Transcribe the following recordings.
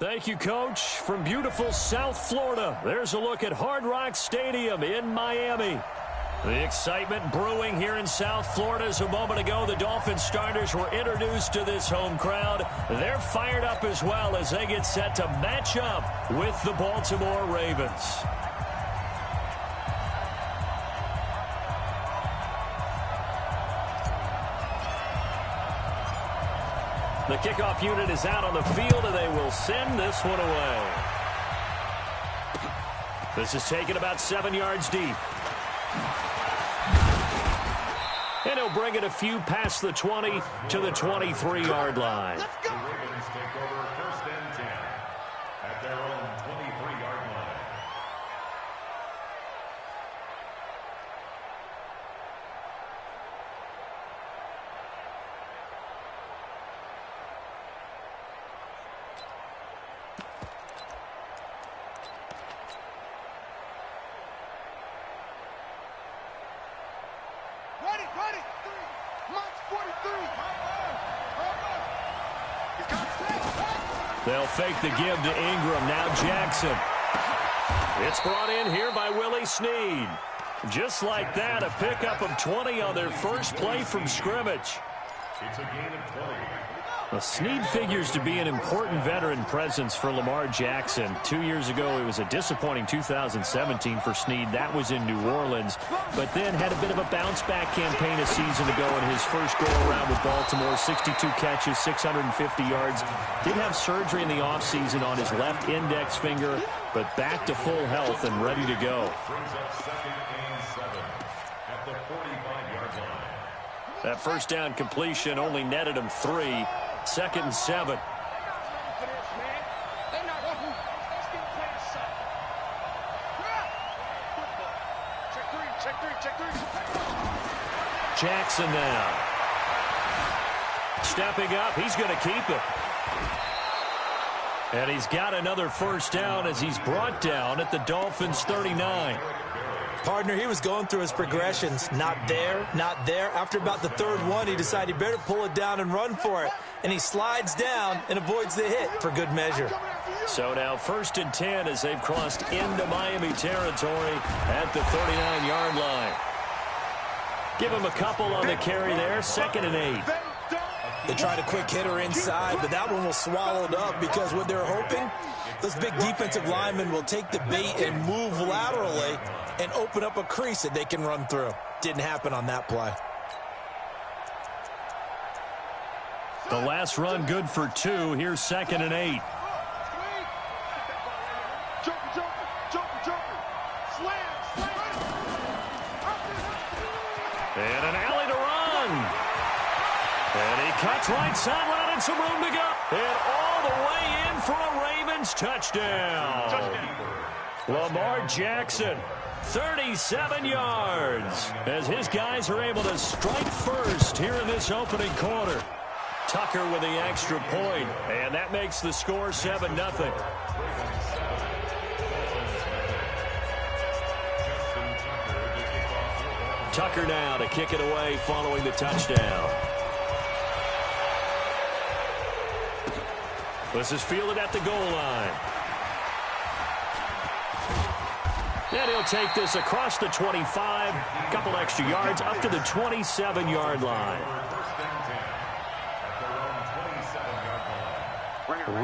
Thank you, Coach. From beautiful South Florida, there's a look at Hard Rock Stadium in Miami. The excitement brewing here in South Florida as a moment ago. The Dolphins starters were introduced to this home crowd. They're fired up as well as they get set to match up with the Baltimore Ravens. The kickoff unit is out on the field, and they will send this one away. This is taken about 7 yards deep. And he'll bring it a few past the 20 to the 23-yard line. Let's go. The Ravens take over 1st and 10 at their own 23-yard line. Ready. March 43. They'll fake the give to Ingram. Now Jackson. It's brought in here by Willie Snead. Just like that, a pickup of 20 on their first play from scrimmage. It's a gain of 20. Well, Snead figures to be an important veteran presence for Lamar Jackson. 2 years ago, it was a disappointing 2017 for Snead. That was in New Orleans, but then had a bit of a bounce-back campaign a season ago in his first go-around with Baltimore. 62 catches, 650 yards. Did have surgery in the offseason on his left index finger, but back to full health and ready to go. Brings up 2nd and 7 at the 45-yard line. That first down completion only netted him 3. 2nd and 7. Jackson now. Stepping up, he's going to keep it. And he's got another first down as he's brought down at the Dolphins' 39. Partner, he was going through his progressions. Not there, not there. After about the 3rd one, he decided he better pull it down and run for it. And he slides down and avoids the hit for good measure. So now 1st and 10 as they've crossed into Miami territory at the 39-yard line. Give him a couple on the carry there. 2nd and 8. They tried a quick hitter inside, but that one was swallowed up because what they're hoping, those big defensive linemen will take the bait and move laterally and open up a crease that they can run through. Didn't happen on that play. The last run good for 2. Here's 2nd and 8. And an alley to run. And he cuts right sideline and some room to go. And all the way in for a Ravens touchdown. Lamar Jackson, 37 yards, as his guys are able to strike first here in this opening quarter. Tucker with the extra point, and that makes the score 7-0. Tucker now to kick it away following the touchdown. This is fielded at the goal line. And he'll take this across the 25, a couple extra yards, up to the 27-yard line.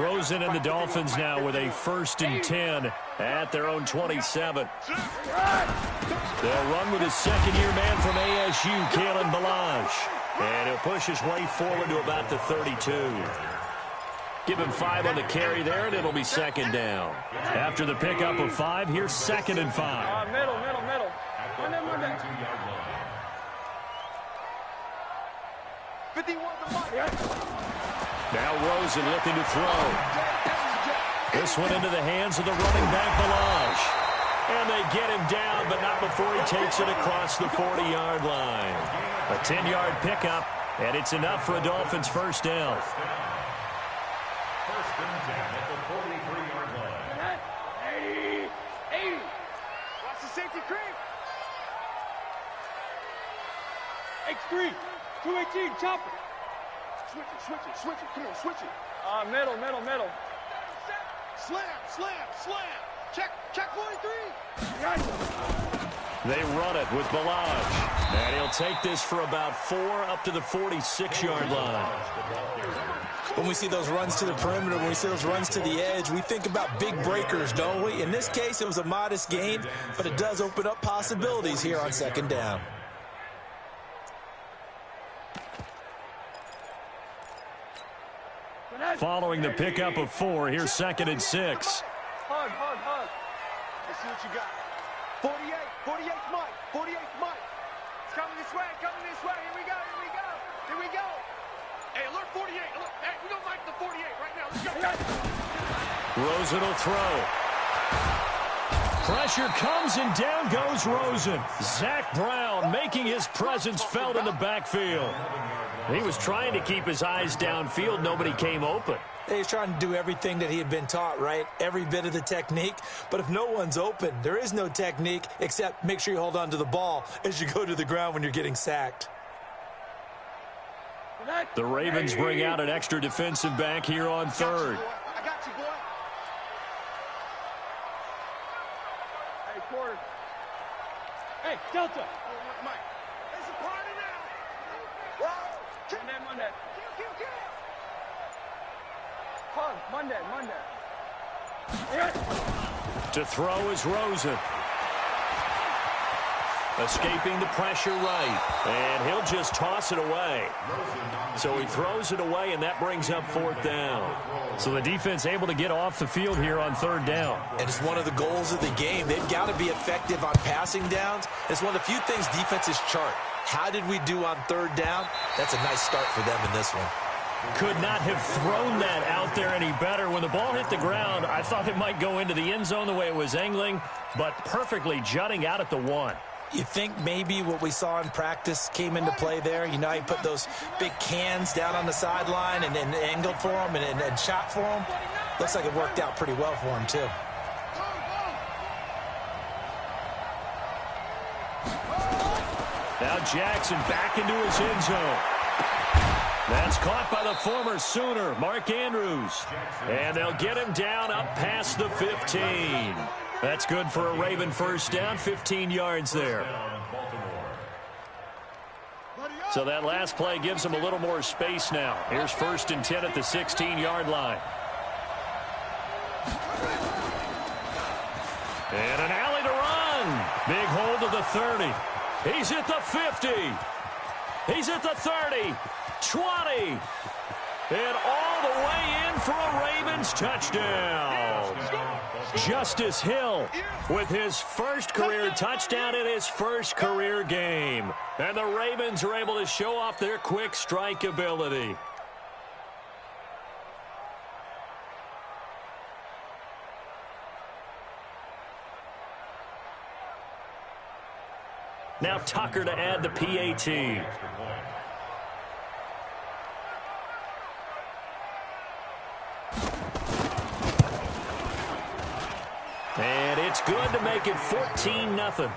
Rosen and the Dolphins now with a 1st and 10 at their own 27. They'll run with his second-year man from ASU, Kalen Ballage. And he'll push his way forward to about the 32. Give him 5 on the carry there, and it'll be 2nd down. After the pickup of 5, here's 2nd and 5. Middle. Now Rosen looking to throw. This one into the hands of the running back, Balaj. And they get him down, but not before he takes it across the 40-yard line. A 10-yard pickup, and it's enough for a Dolphins first down. First and 10 at the 43-yard line. 80. Watch the safety creep. X3. 218. Chopper. Switch it. Come on, switch it. Middle. Slam. Check 43. They run it with Balaj. And he'll take this for about 4 up to the 46-yard line. When we see those runs to the perimeter, when we see those runs to the edge, we think about big breakers, don't we? In this case, it was a modest gain, but it does open up possibilities here on second down. Following the pickup of 4, here's second and 6. Hug. Let's see what you got. 48's Mike. 48's Mike. It's coming this way. Here we go. Hey, alert 48. Hey, we don't like the 48 right now. Let's go. Rosen will throw. Pressure comes and down goes Rosen. Zach Brown making his presence felt in the backfield. He was trying to keep his eyes downfield. Nobody came open. He's trying to do everything that he had been taught, right? Every bit of the technique. But if no one's open, there is no technique except make sure you hold on to the ball as you go to the ground when you're getting sacked. The Ravens bring out an extra defensive back here on third. I got you, boy. Hey, quarter. Hey, Delta. Mike. It's a party now. Monday. Monday. To throw is Rosen. Escaping the pressure right. And he'll just toss it away. So he throws it away, and that brings up fourth down. So the defense able to get off the field here on third down. And it's one of the goals of the game. They've got to be effective on passing downs. It's one of the few things defenses chart. How did we do on third down? That's a nice start for them in this one. Could not have thrown that out there any better. When the ball hit the ground, I thought it might go into the end zone the way it was angling, but perfectly jutting out at the 1. You think maybe what we saw in practice came into play there? You know, he put those big cans down on the sideline and angled for him and shot for him. Looks like it worked out pretty well for him, too. Now Jackson back into his end zone. That's caught by the former Sooner, Mark Andrews. And they'll get him down up past the 15. That's good for a Raven first down, 15 yards there. So that last play gives them a little more space now. Here's first and 10 at the 16-yard line. And an alley to run. Big hold of the 30. He's at the 50. He's at the 30. 20. And all the way in for a Ravens touchdown. Justice Hill with his first career touchdown in his first career game. And the Ravens are able to show off their quick strike ability. Now Tucker to add the PAT. And it's good to make it 14-0.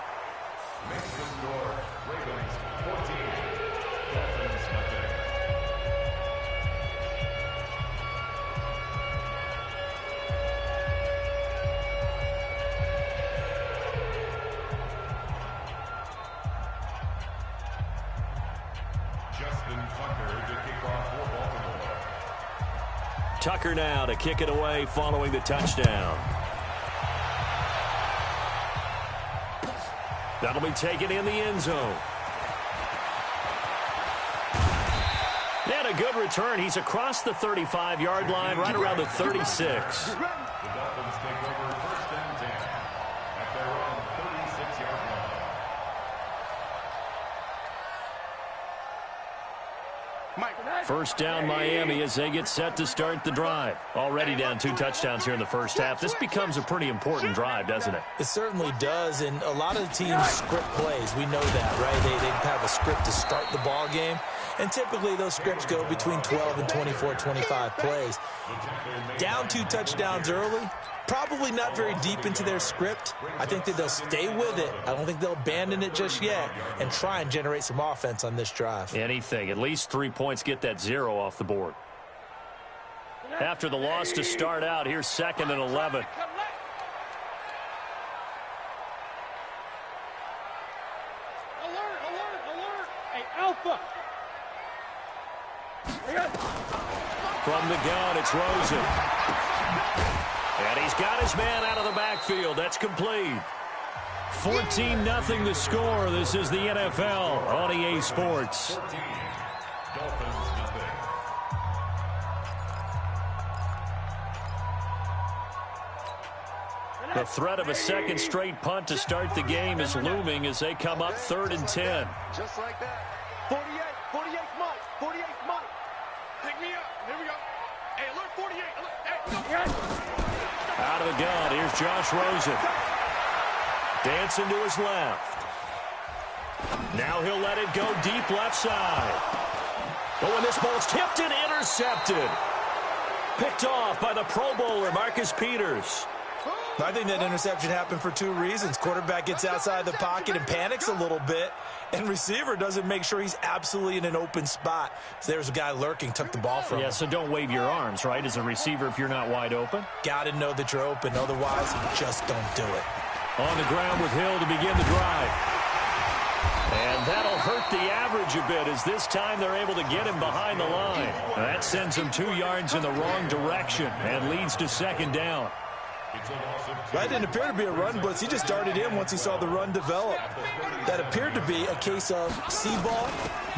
Tucker now to kick it away following the touchdown. That'll be taken in the end zone. And a good return. He's across the 35-yard line, right around the 36. The Dolphins take over first and 10 at their own 36-yard line. First down Miami as they get set to start the drive. Already down 2 touchdowns here in the first half. This becomes a pretty important drive, doesn't it? It certainly does, and a lot of the teams script plays. We know that, right? They have a script to start the ball game, and typically those scripts go between 12 and 24, 25 plays. Down 2 touchdowns early, probably not very deep into their script. I think that they'll stay with it. I don't think they'll abandon it just yet and try and generate some offense on this drive. Anything. At least 3 points, get that 0 off the board. After the loss to start out, here's 2nd and 11. Alert. Hey, Alpha. From the gun, it's Rosen. And he's got his man out of the backfield. That's complete. 14-0 the score. This is the NFL on EA Sports. 14. Dolphins nothing. The threat of a second straight punt to start the game is looming as they come up 3rd and 10. Just like that. 48 Mike. 48 Mike. Pick me up. Here we go. Hey, alert 48. Hey. Out of the gun, here's Josh Rosen. Dancing to his left. Now he'll let it go deep left side. Oh, and this ball's tipped and intercepted. Picked off by the Pro Bowler, Marcus Peters. I think that interception happened for 2 reasons. Quarterback gets outside the pocket and panics a little bit, and receiver doesn't make sure he's absolutely in an open spot. So there's a guy lurking, took the ball from him. Yeah, so don't wave your arms, right, as a receiver if you're not wide open. Got to know that you're open. Otherwise, just don't do it. On the ground with Hill to begin the drive. And that'll hurt the average a bit as this time they're able to get him behind the line. That sends him 2 yards in the wrong direction and leads to 2nd down. That didn't appear to be a run blitz. He just darted in once he saw the run develop. That appeared to be a case of see ball,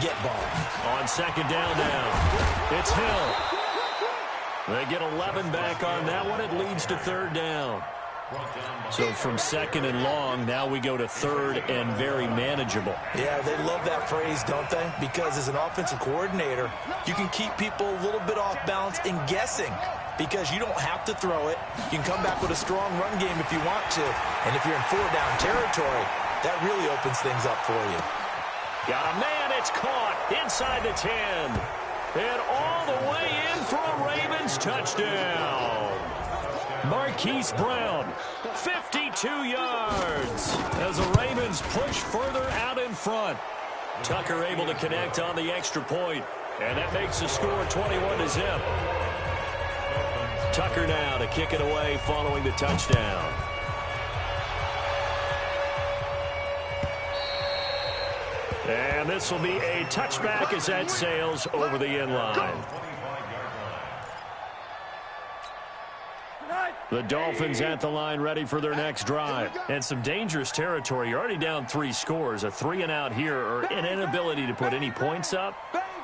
get ball. On 2nd down now, it's Hill. They get 11 back on that one. It leads to 3rd down. So from 2nd and long, now we go to 3rd and very manageable. Yeah, they love that phrase, don't they? Because as an offensive coordinator, you can keep people a little bit off balance and guessing because you don't have to throw it. You can come back with a strong run game if you want to. And if you're in 4-down territory, that really opens things up for you. Got a man, it's caught inside the 10. And all the way in for a Ravens touchdown. Marquise Brown, 52 yards as the Ravens push further out in front. Tucker able to connect on the extra point, and that makes the score 21-0. Tucker now to kick it away following the touchdown. And this will be a touchback as that sails over the end line. The Dolphins at the line ready for their next drive. And some dangerous territory. You're already down 3 scores. A 3-and-out here or an inability to put any points up.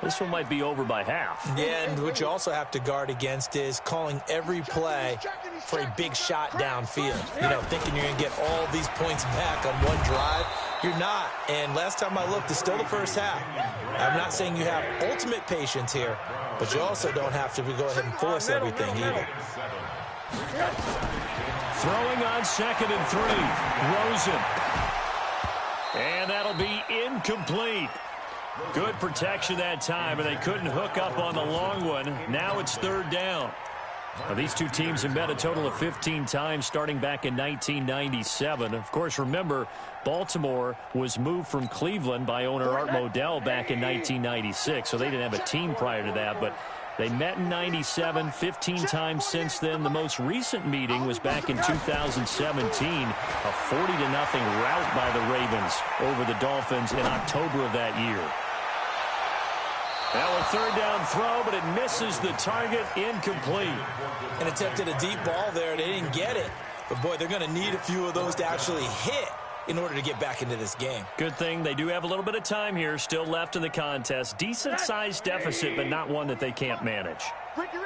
This one might be over by half. Yeah, and what you also have to guard against is calling every play for a big shot downfield. You know, thinking you're going to get all these points back on one drive. You're not. And last time I looked, it's still the first half. I'm not saying you have ultimate patience here, but you also don't have to go ahead and force everything either. Throwing on 2nd and 3. Rosen. And that'll be incomplete. Good protection that time, and they couldn't hook up on the long one. Now it's 3rd down. Now, these two teams have met a total of 15 times starting back in 1997. Of course, remember, Baltimore was moved from Cleveland by owner Art Modell back in 1996, so they didn't have a team prior to that, but they met in 97, 15 times since then. The most recent meeting was back in 2017, a 40-0 rout by the Ravens over the Dolphins in October of that year. Now a 3rd down throw, but it misses the target, incomplete. And attempted a deep ball there. They didn't get it. But, boy, they're going to need a few of those to actually hit in order to get back into this game. Good thing they do have a little bit of time here still left in the contest. Decent-sized deficit, but not one that they can't manage. Ricky.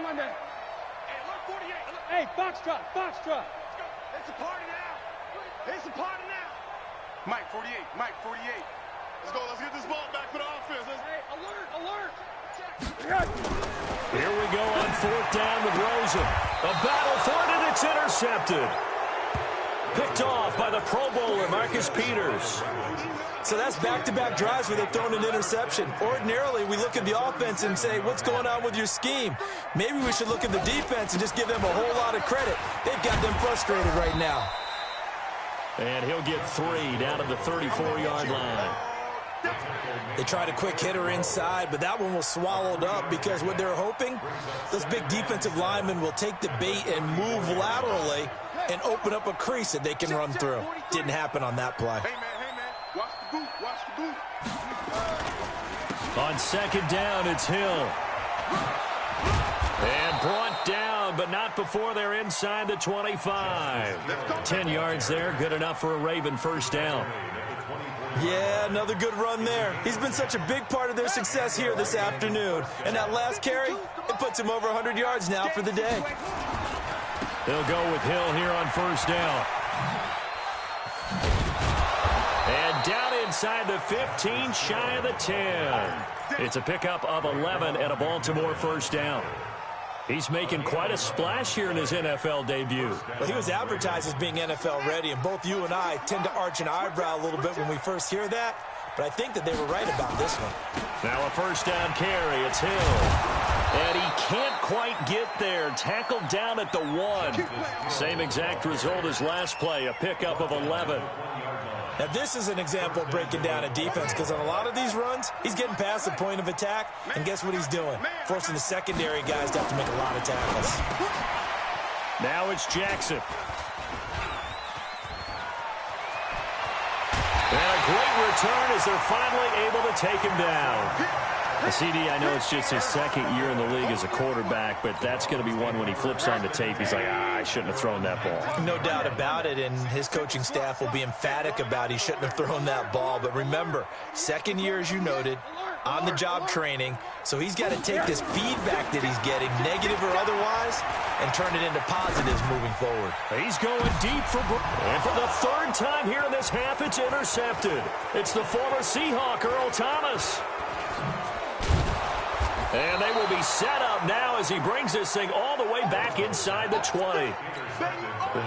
Monday. Hey, look, 48. Hey, Foxtrot. It's a party now. Mike, 48. Mike, 48. Let's go. Let's get this ball back for the offense. Hey, alert, alert. Here we go on 4th down with Rosen. A battle for it, and it's intercepted. Picked off by the Pro Bowler, Marcus Peters. So that's back-to-back drives where they've thrown an interception. Ordinarily, we look at the offense and say, what's going on with your scheme? Maybe we should look at the defense and just give them a whole lot of credit. They've got them frustrated right now. And he'll get 3 down to the 34-yard line. They tried a quick hitter inside, but that one was swallowed up because what they're hoping, those big defensive linemen will take the bait and move laterally and open up a crease that they can run through. Didn't happen on that play. Hey, man. Watch the boot. Watch the boot. On 2nd down, it's Hill. And brought down, but not before they're inside the 25. 10 yards there, good enough for a Raven 1st down. Yeah, another good run there. He's been such a big part of their success here this afternoon. And that last carry, it puts him over 100 yards now for the day. They'll go with Hill here on 1st down. And down inside the 15, shy of the 10. It's a pickup of 11 and a Baltimore 1st down. He's making quite a splash here in his NFL debut. Well, he was advertised as being NFL ready, and both you and I tend to arch an eyebrow a little bit when we first hear that, but I think that they were right about this one. Now a 1st down carry. It's Hill. And he can't quite get there. Tackled down at the 1. Same exact result as last play, a pickup of 11. Now, this is an example of breaking down a defense because on a lot of these runs, he's getting past the point of attack, and guess what he's doing? Forcing the secondary guys to have to make a lot of tackles. Now it's Jackson. And a great return as they're finally able to take him down. CD, I know it's just his 2nd year in the league as a quarterback, but that's going to be one when he flips on the tape. He's like, I shouldn't have thrown that ball. No doubt about it, and his coaching staff will be emphatic about he shouldn't have thrown that ball. But remember, 2nd year, as you noted, on-the-job training, so he's got to take this feedback that he's getting, negative or otherwise, and turn it into positives moving forward. He's going deep for and for the 3rd time here in this half, it's intercepted. It's the former Seahawk, Earl Thomas. And they will be set up now as he brings this thing all the way back inside the 20.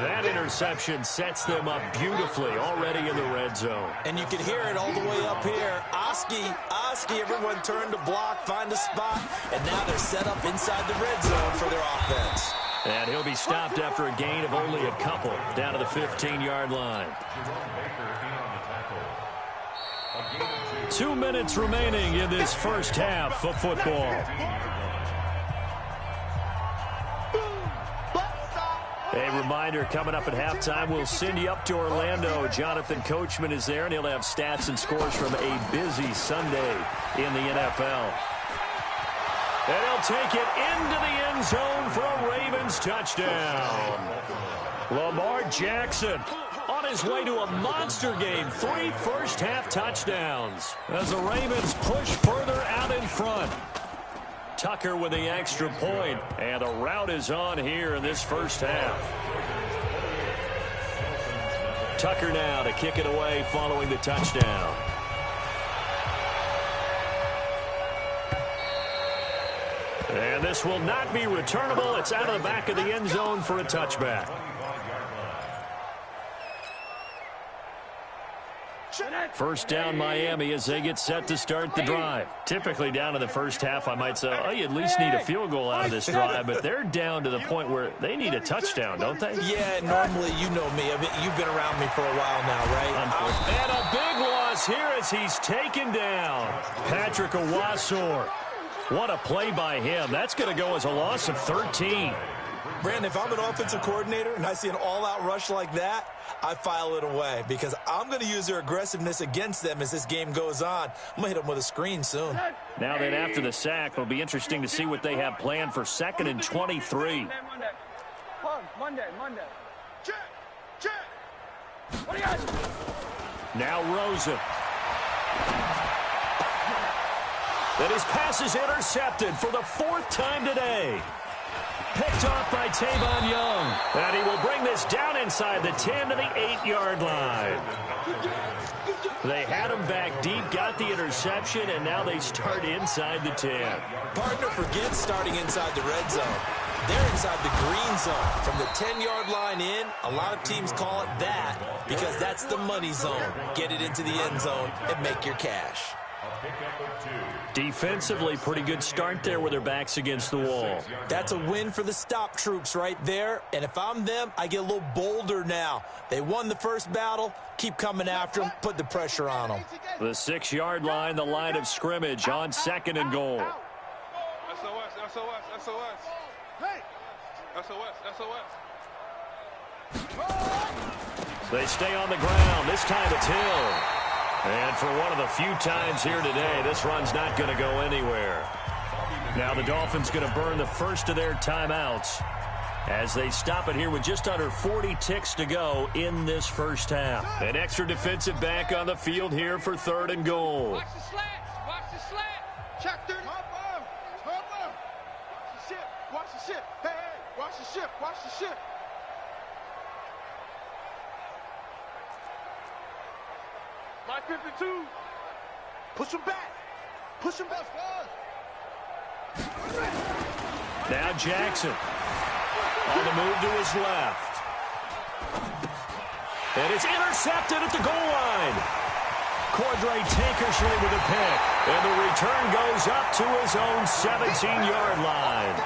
That interception sets them up beautifully already in the red zone. And you can hear it all the way up here. Oski, everyone turned to block, find a spot, and now they're set up inside the red zone for their offense. And he'll be stopped after a gain of only a couple down to the 15-yard line. 2 minutes remaining in this 1st half of football. A reminder, coming up at halftime, we'll send you up to Orlando. Jonathan Coachman is there, and he'll have stats and scores from a busy Sunday in the NFL. And he'll take it into the end zone for a Ravens touchdown. Lamar Jackson on his way to a monster game. 3 first-half touchdowns as the Ravens push further out in front. Tucker with the extra point, and the route is on here in this 1st half. Tucker now to kick it away following the touchdown. And this will not be returnable. It's out of the back of the end zone for a touchback. First down Miami as they get set to start the drive. Typically down in the 1st half, I might say, oh, you at least need a field goal out of this drive, but they're down to the point where they need a touchdown, don't they? Yeah, normally, you know me. I mean, you've been around me for a while now, right? And a big loss here as he's taken down. Patrick Owasor. What a play by him. That's going to go as a loss of 13. Brandon, if I'm an offensive coordinator and I see an all-out rush like that, I file it away because I'm going to use their aggressiveness against them as this game goes on. I'm going to hit them with a screen soon. Now that after the sack, it'll be interesting to see what they have planned for 2nd and 23. Monday. Check. What do you got? Now Rosen. That his pass is intercepted for the 4th time today. Picked off by Tavon Young. And he will bring this down inside the 10 to the 8-yard line. They had him back deep, got the interception, and now they start inside the 10. Partner forgets starting inside the red zone. They're inside the green zone. From the 10-yard line in, a lot of teams call it that because that's the money zone. Get it into the end zone and make your cash. Defensively, pretty good start there with their backs against the wall. That's a win for the stop troops right there. And if I'm them, I get a little bolder now. They won the first battle. Keep coming after them. Put the pressure on them. The 6-yard line, the line of scrimmage on 2nd and goal. SOS, SOS, SOS. Hey! SOS, SOS. They stay on the ground. This time it's Hill. And for one of the few times here today, this run's not going to go anywhere. Now the Dolphins going to burn the first of their timeouts as they stop it here with just under 40 ticks to go in this first half. An extra defensive back on the field here for 3rd and goal. Watch the slants. Watch the slant. Check 30. Hop on. Watch the ship. Watch the ship. Hey, watch the ship. Watch the ship. My 52. Push him back. Push him back. Now Jackson on the move to his left. And it's intercepted at the goal line. Cordray Tankersley with a pick. And the return goes up to his own 17-yard line.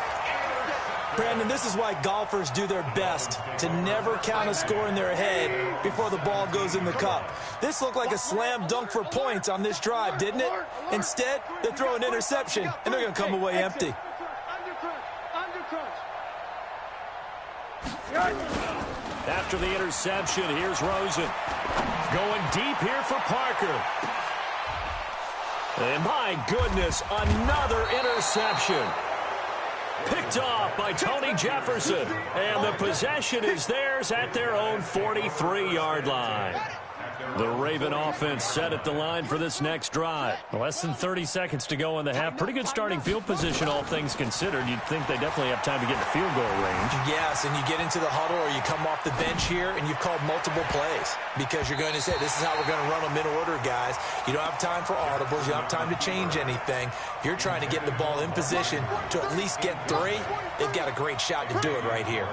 Brandon, this is why golfers do their best to never count a score in their head before the ball goes in the cup. This looked like a slam dunk for points on this drive, didn't it? Instead, they throw an interception, and they're going to come away empty. After the interception, here's Rosen. Going deep here for Parker. And my goodness, another interception. Picked off by Tony Jefferson. And the possession is theirs at their own 43-yard line. The Raven offense set at the line for this next drive. Less than 30 seconds to go in the half. Pretty good starting field position, all things considered. You'd think they definitely have time to get in the field goal range. Yes, and you get into the huddle or you come off the bench here and you've called multiple plays because you're going to say, this is how we're going to run them in order, guys. You don't have time for audibles. You don't have time to change anything. You're trying to get the ball in position to at least get 3. They've got a great shot to do it right here.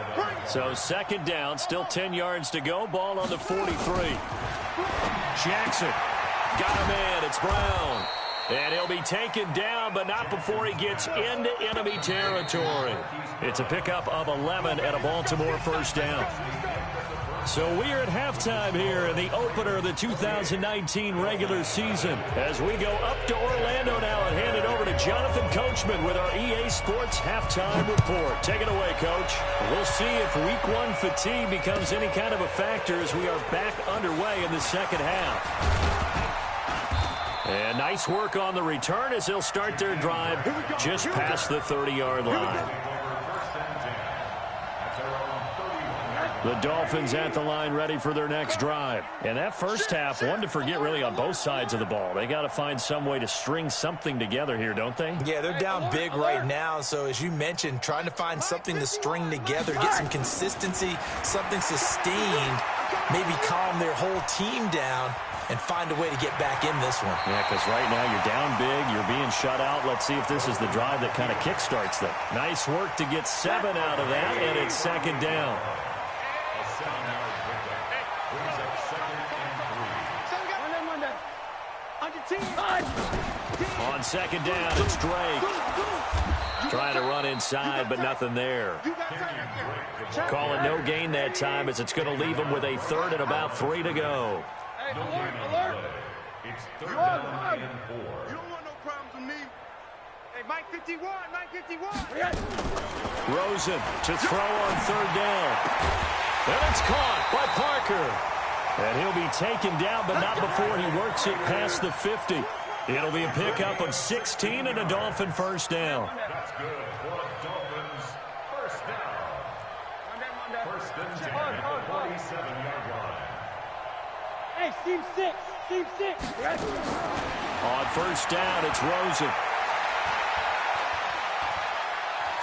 So 2nd down, still 10 yards to go. Ball on the 43. Jackson got him in. It's Brown. And he'll be taken down, but not before he gets into enemy territory. It's a pickup of 11 and a Baltimore first down. So we're at halftime here in the opener of the 2019 regular season. As we go up to Orlando now and hand it over to Jonathan Coachman with our EA Sports halftime report. Take it away, Coach. We'll see if Week 1 fatigue becomes any kind of a factor as we are back underway in the second half. And nice work on the return as they'll start their drive just past the 30-yard line. The Dolphins at the line ready for their next drive. And that first half, one to forget really on both sides of the ball. They got to find some way to string something together here, don't they? Yeah, they're down big right now. So as you mentioned, trying to find something to string together, get some consistency, something sustained, maybe calm their whole team down and find a way to get back in this one. Yeah, because right now you're down big, you're being shut out. Let's see if this is the drive that kind of kickstarts them. Nice work to get 7 out of that, and it's 2nd down. On 2nd down, it's Drake. Trying to run inside, but nothing there. Calling no gain that time as it's going to leave him with a 3rd and about 3 to go. Hey, alert. It's 3rd down and 4. You don't want no problems with me. Hey, Mike 51. Rosen to throw on 3rd down. And it's caught by Parker. And he'll be taken down, but not before he works it past the 50. It'll be a pickup of 16 and a Dolphin first down. That's good for a Dolphins first down. First and 10 at the 47-yard line. Hey, Steve 6. On first down, it's Rosen.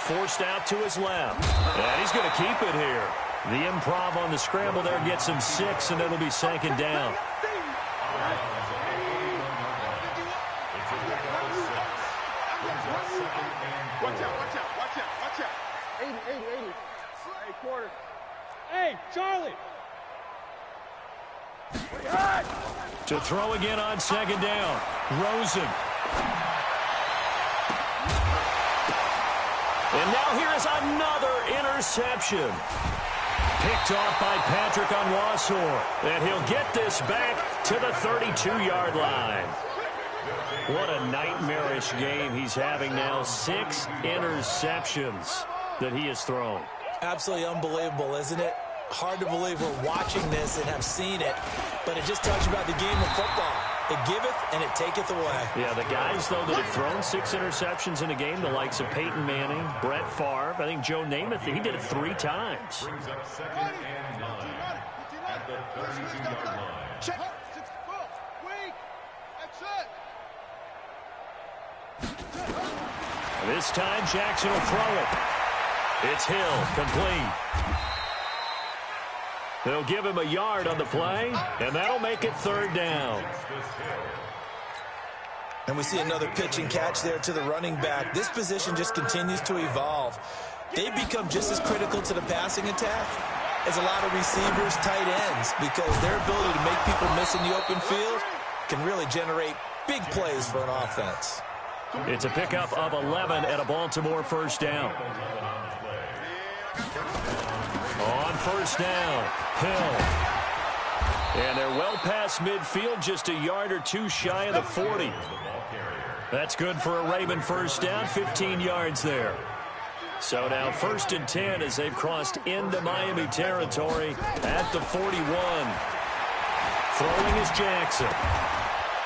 forced out to his left. And he's going to keep it here. The improv on the scramble there gets him 6, and it'll be second down. Watch out. 80. Hey, quarter. Hey, Charlie. To throw again on second down. Rosen. And now here is another interception. Picked off by Patrick Onwuasor. And he'll get this back to the 32-yard line. What a nightmarish game he's having now. 6 interceptions that he has thrown. Absolutely unbelievable, isn't it? Hard to believe we're watching this and have seen it, but it just tells you about the game of football. It giveth and it taketh away. Yeah, the guys, though, that have thrown 6 interceptions in a game, the likes of Peyton Manning, Brett Favre, I think Joe Namath, he did it 3 times. Brings up second and 9 at the 32-yard line. Check. Weak. That's it. This time, Jackson will throw it. It's Hill, complete. They'll give him a yard on the play, and that'll make it 3rd down. And we see another pitch and catch there to the running back. This position just continues to evolve. They become just as critical to the passing attack as a lot of receivers, tight ends, because their ability to make people miss in the open field can really generate big plays for an offense. It's a pickup of 11 and a Baltimore 1st down. On 1st down, Hill. And they're well past midfield, just a yard or 2 shy of the 40. That's good for a Raven 1st down, 15 yards there. So now 1st and 10 as they've crossed into Miami territory at the 41. Throwing is Jackson.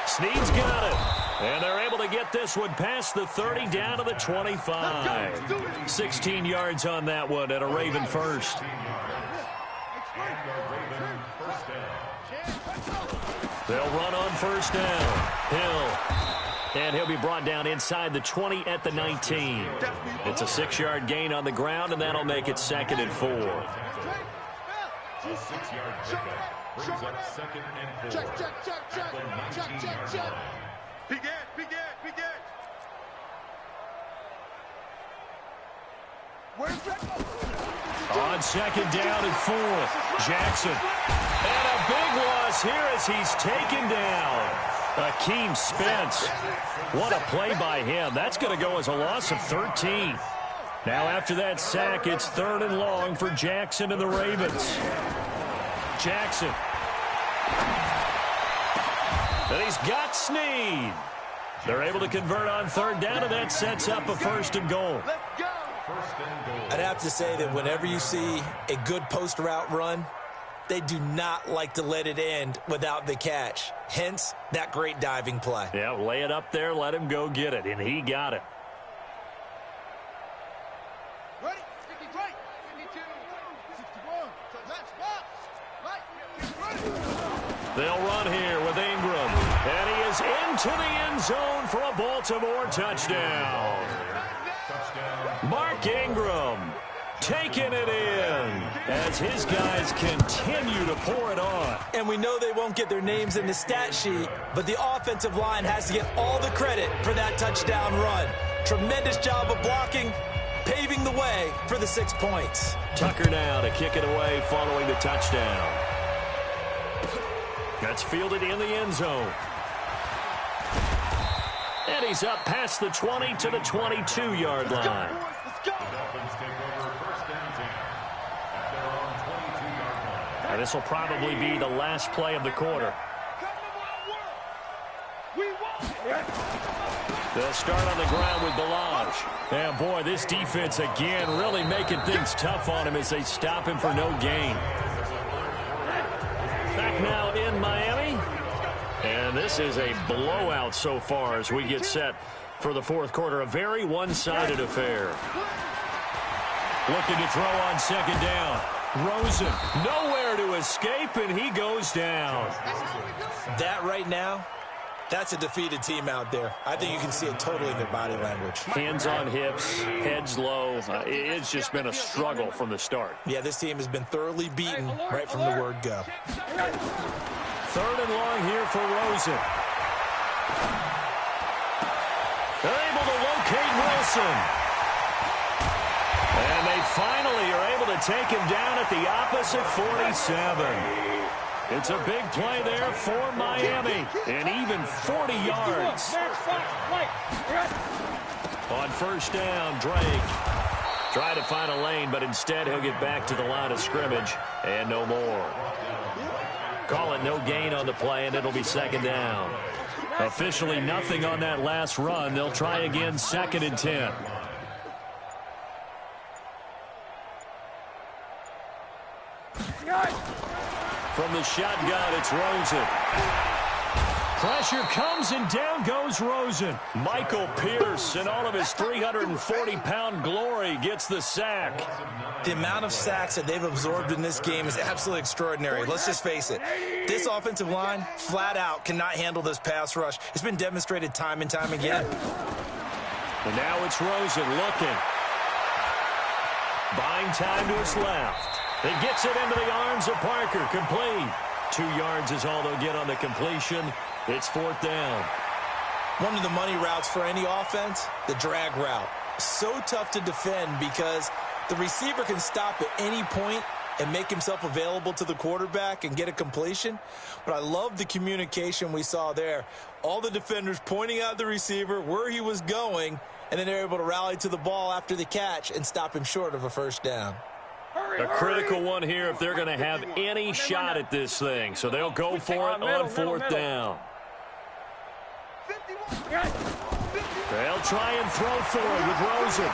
Snead's got it. And they're able to get this one past the 30 down to the 25. 16 yards on that one at a Raven 1st. They'll run on 1st down. Hill. And he'll be brought down inside the 20 at the 19. It's a 6-yard gain on the ground, and that'll make it 2nd and 4. A 6-yard pickup brings up 2nd and 4 at the 19-yard line. Begin. Where's that? On 2nd down and 4, Jackson. And a big loss here as he's taken down. Akeem Spence. What a play by him. That's going to go as a loss of 13. Now after that sack, it's 3rd and long for Jackson and the Ravens. Jackson. And he's got Snead. They're able to convert on 3rd down, and that sets up a 1st and goal. I'd have to say that whenever you see a good post route run, they do not like to let it end without the catch. Hence, that great diving play. Yeah, lay it up there, let him go get it, and he got it. Ready? 53, 52, 61. That's box. They'll run here with Ingram, and he is into the end zone for a Baltimore touchdown. Mark Ingram taking it in as his guys continue to pour it on. And we know they won't get their names in the stat sheet, but the offensive line has to get all the credit for that touchdown run. Tremendous job of blocking, paving the way for the 6 points. Tucker now to kick it away following the touchdown. That's fielded in the end zone. And he's up past the 20 to the 22-yard line. The Dolphins take over 1st and 10 at their own 22-yard line. Now this will probably be the last play of the quarter. They'll start on the ground with Balaj. And boy, this defense again really making things tough on him as they stop him for no gain. Back now in Miami. And this is a blowout so far as we get set for the 4th quarter. A very one-sided affair. Looking to throw on 2nd down. Rosen nowhere to escape, and he goes down. That right now That's a defeated team out there. I think you can see it totally in their body language. Hands on hips, heads low. It's just been a struggle from the start. Yeah, this team has been thoroughly beaten right from the word go. 3rd and long here for Rosen. They're able to locate Wilson. And they finally are able to take him down at the opposite 47. It's a big play there for Miami, and even 40 yards. On 1st down, Drake tried to find a lane, but instead he'll get back to the line of scrimmage, and no more. Call it no gain on the play, and it'll be 2nd down. Officially nothing on that last run. They'll try again, 2nd and 10. From the shotgun, it's Rosen. Pressure comes, and down goes Rosen. Michael Pierce, in all of his 340-pound glory, gets the sack. The amount of sacks that they've absorbed in this game is absolutely extraordinary. Let's just face it. This offensive line, flat out, cannot handle this pass rush. It's been demonstrated time and time again. And now it's Rosen looking. Buying time to his left. He gets it into the arms of Parker. Complete. 2 yards is all they'll get on the completion. It's 4th down. One of the money routes for any offense, the drag route. So tough to defend because the receiver can stop at any point and make himself available to the quarterback and get a completion. But I love the communication we saw there. All the defenders pointing out the receiver, where he was going, and then they're able to rally to the ball after the catch and stop him short of a 1st down. A critical one here if they're going to have any shot at this thing. So they'll go for it on 4th down. They'll try and throw for it with Rosen.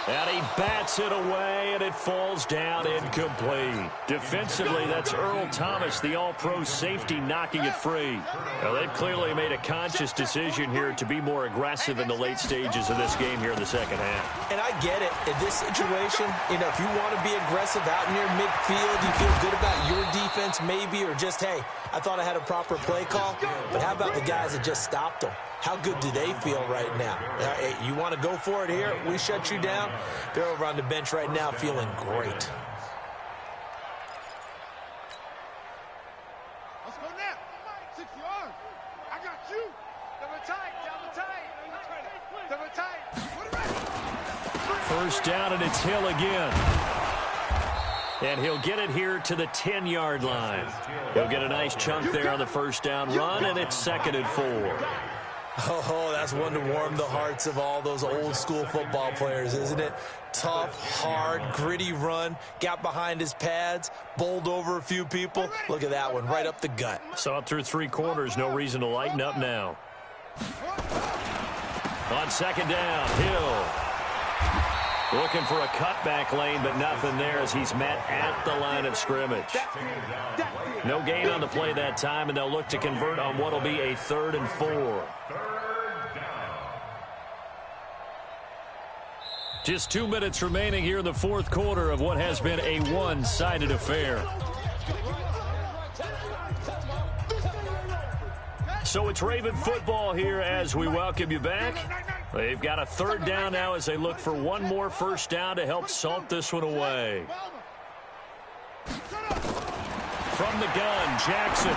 And he bats it away, and it falls down incomplete. Defensively, that's Earl Thomas, the all-pro safety, knocking it free. Now, they've clearly made a conscious decision here to be more aggressive in the late stages of this game here in the 2nd half. And I get it. In this situation, if you want to be aggressive out in your midfield, you feel good about your defense maybe, or just, hey, I thought I had a proper play call. But how about the guys that just stopped them? How good do they feel right now? Hey, you want to go for it here? We shut you down. They're over on the bench right now feeling great. Let's go now. 6 yards. I got you. Double tight. Double tight. 1st down, and it's Hill again. And he'll get it here to the 10-yard line. He'll get a nice chunk there on the 1st down run, and it's 2nd and 4. Oh, that's one to warm the hearts of all those old-school football players, isn't it? Tough, hard, gritty run, got behind his pads, bowled over a few people. Look at that one, right up the gut. Saw it through 3 quarters, no reason to lighten up now. On 2nd down, Hill. Looking for a cutback lane, but nothing there as he's met at the line of scrimmage. No gain on the play that time, and they'll look to convert on what will be a 3rd and 4. Just 2 minutes remaining here in the 4th quarter of what has been a one-sided affair. So it's Raven football here as we welcome you back. They've got a 3rd down now as they look for one more 1st down to help salt this one away. From the gun, Jackson.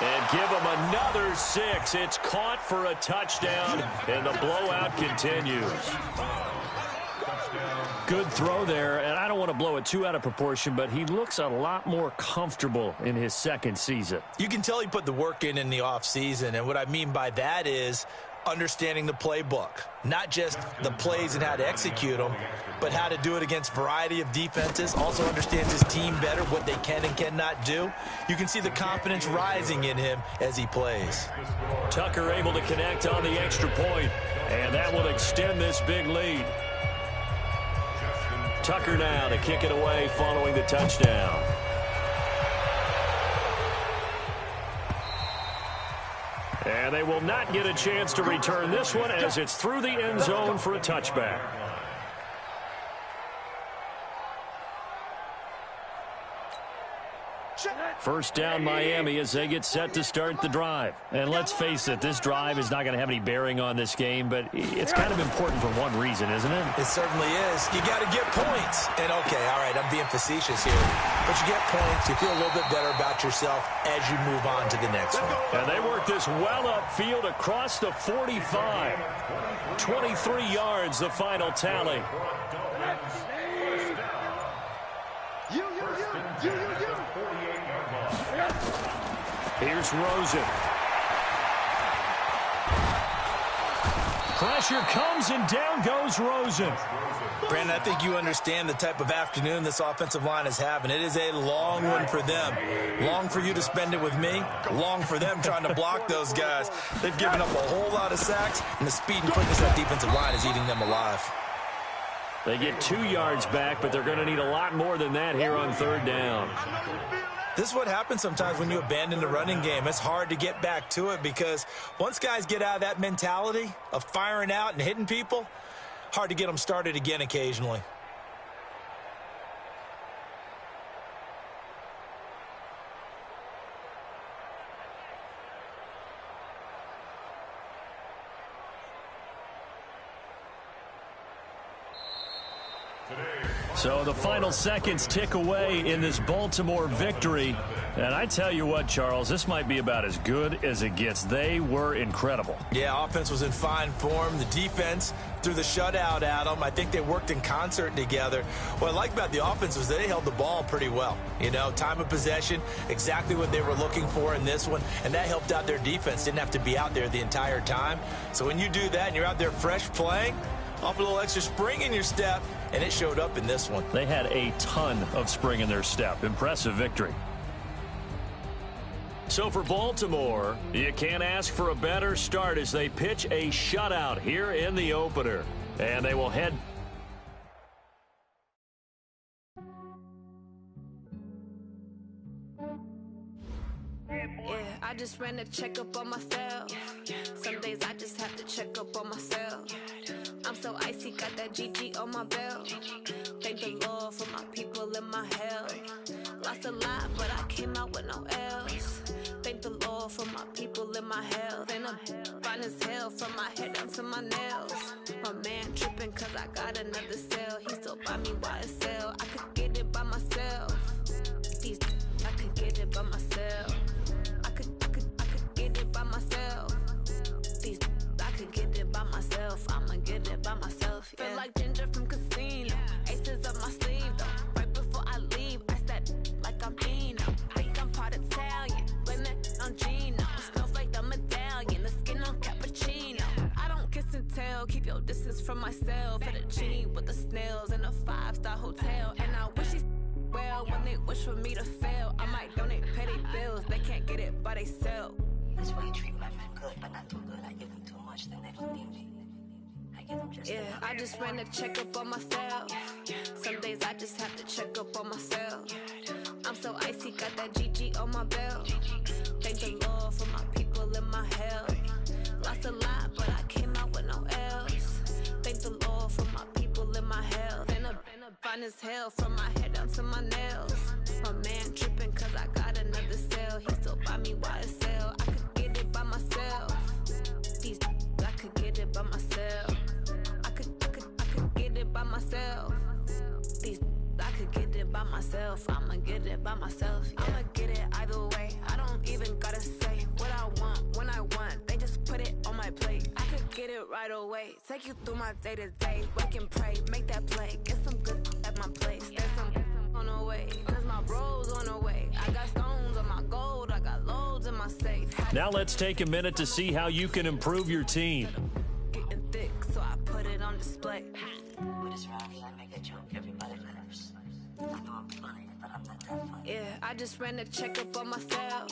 And give him another 6. It's caught for a touchdown, and the blowout continues. Good throw there, and I don't want to blow it too out of proportion, but he looks a lot more comfortable in his 2nd season. You can tell he put the work in the offseason, and what I mean by that is understanding the playbook. Not just the plays and how to execute them, but how to do it against a variety of defenses. Also understands his team better, what they can and cannot do. You can see the confidence rising in him as he plays. Tucker able to connect on the extra point, and that will extend this big lead. Tucker now to kick it away following the touchdown. And they will not get a chance to return this one as it's through the end zone for a touchback. First down Miami as they get set to start the drive. And let's face it, this drive is not going to have any bearing on this game, but it's kind of important for one reason, isn't it? It certainly is. You got to get points. And, okay, all right, I'm being facetious here. But you get points, you feel a little bit better about yourself as you move on to the next one. And they work this well upfield across the 45. 23 yards, the final tally. Here's Rosen. Pressure comes, and down goes Rosen. Brandon, I think you understand the type of afternoon this offensive line is having. It is a long one for them. Long for you to spend it with me. Long for them trying to block those guys. They've given up a whole lot of sacks, and the speed and quickness of that defensive line is eating them alive. They get 2 yards back, but they're going to need a lot more than that here on third down. This is what happens sometimes when you abandon the running game. It's hard to get back to it because once guys get out of that mentality of firing out and hitting people, hard to get them started again occasionally. So the final seconds tick away in this Baltimore victory. And I tell you what, Charles, this might be about as good as it gets. They were incredible. Yeah, offense was in fine form. The defense threw the shutout at them. I think they worked in concert together. What I like about the offense was they held the ball pretty well. You know, time of possession, exactly what they were looking for in this one. And that helped out their defense. Didn't have to be out there the entire time. So when you do that and you're out there fresh playing, off a little extra spring in your step, and it showed up in this one. They had a ton of spring in their step. Impressive victory. So for Baltimore, you can't ask for a better start as they pitch a shutout here in the opener. And they will head. Yeah, I just ran a checkup on myself. Some days I just have to check up on myself. I'm so icy, got that GG on my belt. Thank the Lord for my people and my health. Lost a lot, but I came out with no else. Thank the Lord for my people and my health. And I'm fine as hell from my head down to my nails. My man tripping cause I got another cell. He still buy me YSL. I could get it by myself. These I could get it by myself. I could get it by myself. These I could get it by myself. I'ma get it by myself. Yeah. Feel like Ginger from Casino. Aces up my sleeve though. Right before I leave, I said like I'm Eno. Think I'm part Italian. Blame that on Gino. Smells like the medallion. The skin on cappuccino. I don't kiss and tell. Keep your distance from myself. Fettuccine with the snails in a 5-star hotel. And I wish he's well when they wish for me to fail. I might donate petty bills. They can't get it by themselves. That's why you treat my men good, but not too good. I give them too much, then they don't need me. I give them just yeah, I just ran a checkup on myself. Some days I just have to check up on myself. I'm so icy, got that GG on my belt. Thank the Lord for my people and my health. Lost a lot, but I came out with no else. Thank the Lord for my people and my health. And I'm fine as hell from my head down to my nails. My man tripping cause I got another cell. He still buy me YSL. I could get it by myself. These I could get it by myself. I could get it by myself. These I could get it by myself. I'ma get it by myself. Yeah. I'ma get it either way. I don't even gotta say what I want when I want. They just put it on my plate. I could get it right away. Take you through my day to day. Wake and pray, make that play. Get some good at my place. There's some on the way. Cause my bro's on the way. I got stones on my gold. I got loads in my safe. Now let's take a minute to see how you can improve your team. Getting thick, so I put it on display. with this round, I make a joke, everybody laughs. I know I'm funny, but I'm not that funny. Yeah, I just ran a checkup on myself.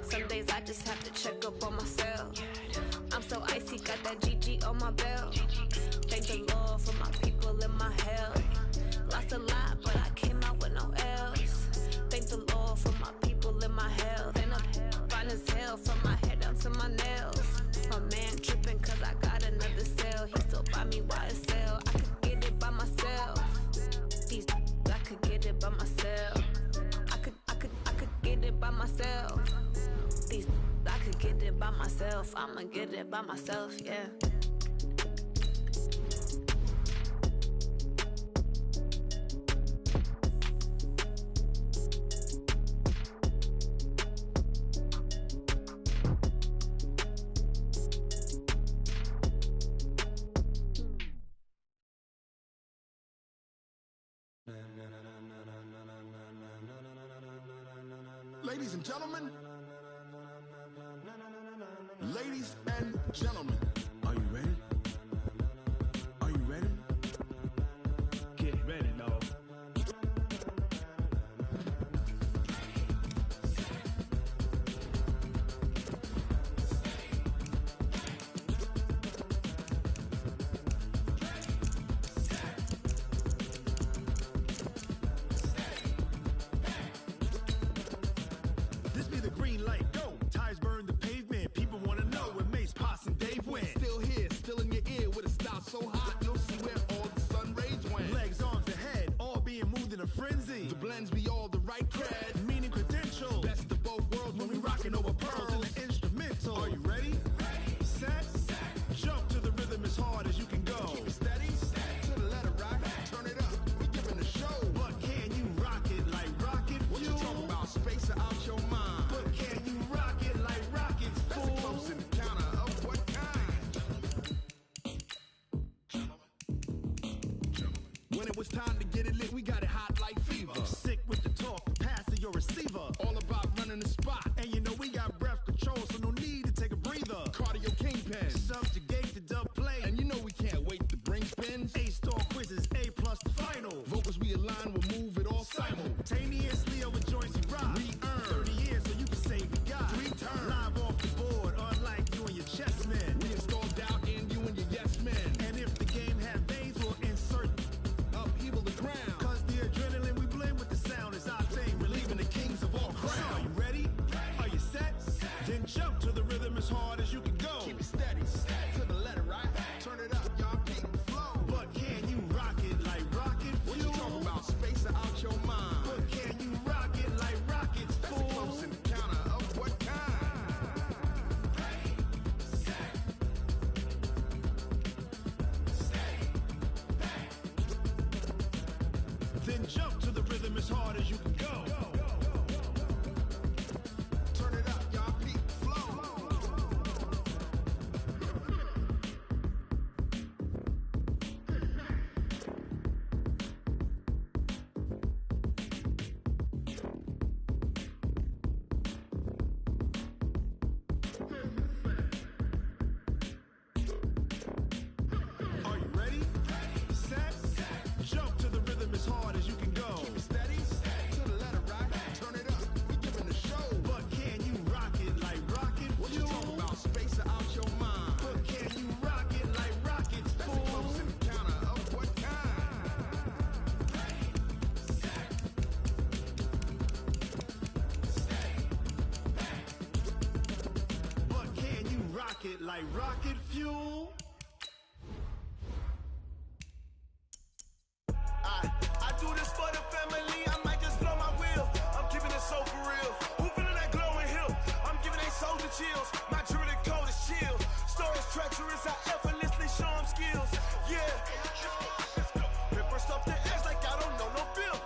Some days I just have to check up on myself. I'm so icy, got that GG on my belt. Thank the Lord for my people and my health. Lost a lot, but I came out with no else. Thank the Lord for my people and my health. And I'm fine as hell from my head down to my nails. My man tripping cause I got another cell. He still buy me YSL. I could get it by myself. These I could get it by myself. I could get by myself. These I could get it by myself. I'ma get it by myself, yeah. Ladies and gentlemen, ladies and gentlemen, are you ready? Are you ready? Get ready, dog. This be the green light, go. Tires burn the pavement. People wanna know where Mace, Potts, and Dave went. Still here, still in your ear with a style so hot, you'll see where all the sun rays went. Legs, arms, the head, all being moved in a frenzy. The blends be all the right cred, meaning credentials. Best of both worlds when we rockin' over pearls in the instrumental. Are you ready? Set, jump to the rhythm as hard as you can go. Keep it steady, to the letter right. Turn it up, we giving the show. But can you rock it like rocket fuel? What you talking about? Space out your mind. But can you rock it like rockets, fool? That's a close encounter of what kind? When it was time to get it lit, we got it hot like fever. Sick with the talk, pass to your receiver. All about running the spot. And you know we got breath control, so no need to take a breather. Cardio kingpin, subjugate the dub play. And you know we can't wait to bring spins. A-star quizzes, A+ the final. Vocals we align, we'll move it all simultaneously over joints we rock. We earn 30 years so you can say we got 3 turns. Live off the board, unlike you and your chess men. We install doubt in you and your yes men. And if the game had veins, we'll insert upheaval the ground. Cause the adrenaline we blend with the sound is our thing, relieving the kings of all crowns. So are you ready? Are you set? Then jump to the rhythm as hard as you can go. Keep it steady, to the letter right. Turn it up, y'all keep the flow. But can you rock it like rocket fuel? What you talking about? Space out your mind. But can you rock it like rockets, fool? That's a close encounter of what kind? Then jump to the rhythm as hard as you can go. Turn it up, y'all keep the flow. Are you ready? Set, jump to the rhythm as hard as you can go. Keep it steady, to the letter right. Turn it up, we giving the show. But can you rock it like rocket fuel? What you talking about? Space out your mind. But can you rock it like rockets, fool? That's a close encounter of what kind? But can you rock it like rocket fuel? I do this for the family, I might just blow my wheel. I'm keeping it so for real. Who feeling that glowing hill? I'm giving they soldier chills. My jewelry code is chill. Stories treacherous, I effortlessly show them skills. Yeah. Paper stuff the edge like I don't know no feel.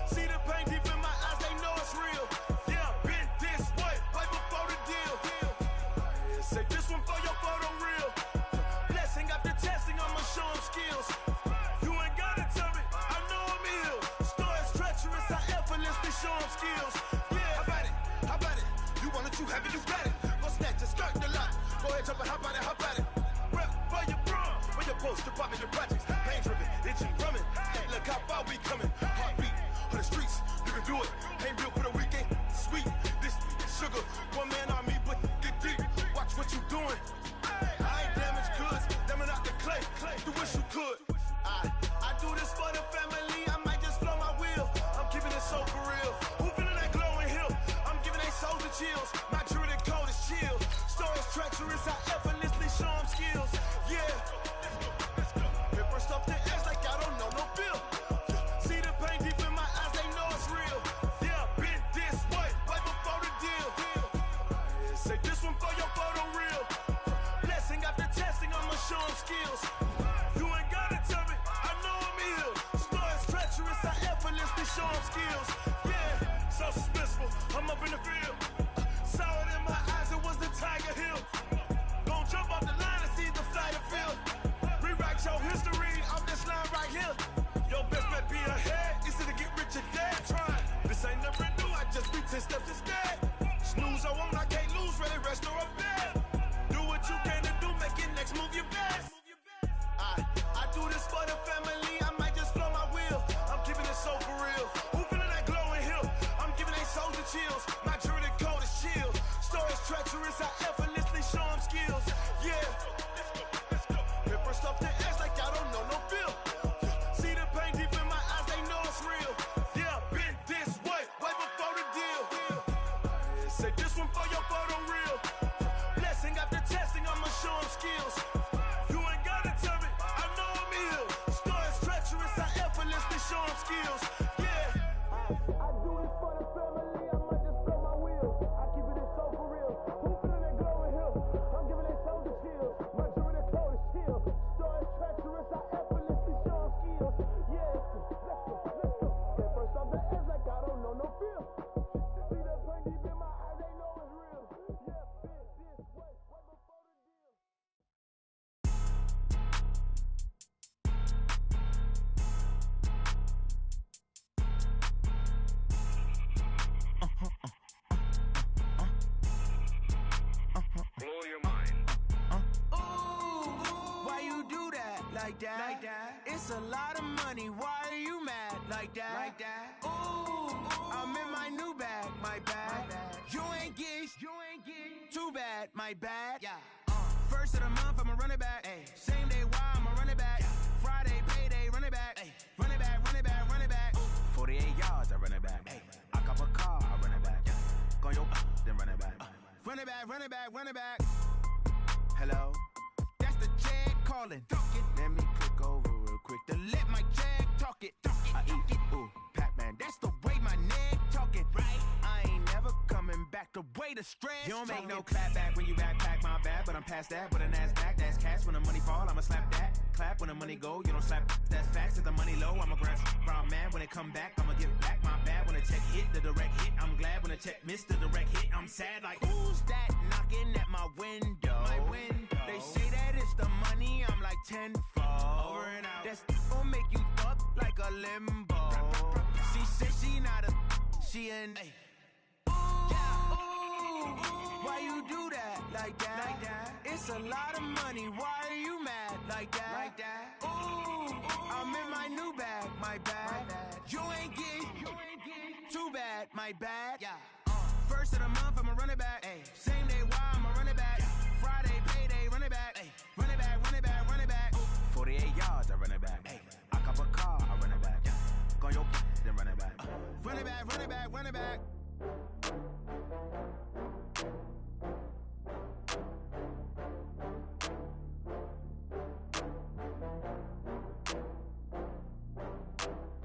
See the pain deep in my eyes, they know it's real. Yeah, been this way, right before the deal. Say this one for your photo reel. Blessing after testing, I'ma show them skills. You ain't gotta tell me, I know I'm ill. Stories treacherous, I effortlessly show them skills. Yeah, how about it? How about it? You want it, you have it, you got it. Go snatch it, skirt the lot. Go ahead, jump it, how about it? How about it? Rep where you from? Where your post, department, your projects. Pain driven, itching, drumming. Hey, look how far we coming. Heartbeat on the streets, you can do it. Ain't built for the weekend. Sweet, this sugar. One man army, but get deep. Watch what you doing. I ain't damaged goods, damn out the clay. You wish you could. I do this for the family, I might just blow my wheel. I'm keeping it so for real. Who feeling that glowing hill? I'm giving they soldier chills. My jewelry code is chill. Stories treacherous, I effortlessly show them skills. Yeah. Paper stuff the edge like I don't know no feel. See the skills. Yeah, so suspenseful. I'm up in the field. Saw it in my eyes, it was the Tiger Hill. Gon' jump off the line and see the flight of field. Rewrite your history off this line right here. Your best bet be ahead, easy to get rich or dead. Try. This ain't never new, I just be 10 steps instead. Snooze, I won't, I can't lose, ready, rest or a bed. Do what you can to do, make it next move your best. I do this for the family, I might just blow my wheel. I'm keeping it so for real. Who feeling that glowing hill? I'm giving they soldier chills. My jewelry code is chill. Stories treacherous, I effortlessly show them skills. Yeah. Hit first off the edge like I don't know no feel. See the pain deep in my eyes, they know it's real. Yeah, been this way before the deal. Say this one for your photo reel. Blessing after testing, I'ma show them skills. You ain't gotta tell me, I know I'm ill. Stories treacherous, I effortlessly show them skills. Yeah. I do this for the family, I might just blow my wheel. I keep it so for real. Who feeling that glowing hill? I'm giving they soldier chills. My jewelry code is chill. Stories treacherous, I effortlessly show them skills. Yeah, let's go. Get first off the edge like I don't know no feel. See the pain deep in my eyes, they know it's real. Yeah, been this way before the deal. Blow your mind. Why you do that? Like that? It's a lot of money. Why are you mad? Like that? Ooh, I'm in my new bag. My bad. You ain't get. Too bad. My bad. Yeah. First of the month, I'ma run it back. Ay. Same day, why I'ma run it back. Friday, payday, run it back. Ay. Run it back, run it back, run it back. 48 yards, I run it back. Ay. I cop a car, I run it back. Go your then run it back. Run it back, run it back, run it back. Hello? That's the jag calling. Let me click over real quick to let my jag talk it. I eat it, ooh, Pac-Man. That's the way my neck talking. Right? I ain't never coming back the way the stress. You don't make no clap back when you backpack my bad, but I'm past that. With a NASDAQ, that's cash. When the money fall, I'ma slap that. Clap when the money go, you don't slap. That's facts. If the money low, I'ma grab brown man. When it come back, I'ma give back my bad. When the check hit, the direct hit. I'm glad when the check missed the direct hit. I'm sad like, who's that knocking at my window? My window. They say that it's the money, I'm like tenfold. Over and out. That's gon' make you up like a limbo. She said she not a, she an. Why you do that? Like that? It's a lot of money. Why are you mad? Like that? Ooh, I'm in my new bag. My bad. You ain't get. Too bad. My bad. Yeah. First of the month, I'ma run it back. Ay. Same day, why I'ma run it back. Friday, payday, run it back. Ay. Run it back, run it back, run it back. 48 yards, I run it back. Ay. I cop a car, I run it back. Go your then run it back. Run it back, run it back, run it back.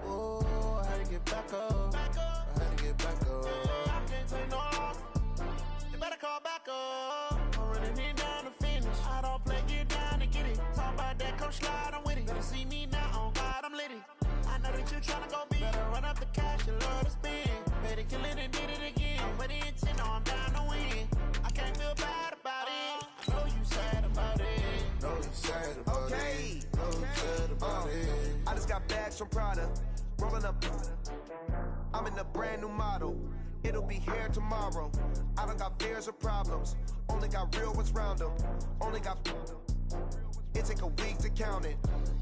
Oh, I had to get back up. I had to get back up. I can't take no loss. You better call back up. I'm running it down to finish. I don't play, get down to get it. Talk about that, come slide, I'm with it. Better see me now, on God, I'm litty. I know that you tryna go big. Better run up the cash, you love to spend. Better kill it and did it again. I'm with the intent, no, I'm down to win. I can't feel bad about it. I know you sad about it. Know you sad about it. Know you sad about it. I just got bags from Prada, rolling up. I'm in a brand new model. It'll be here tomorrow. I don't got fears or problems. Only got real ones round them. Only got. It take a week to count it.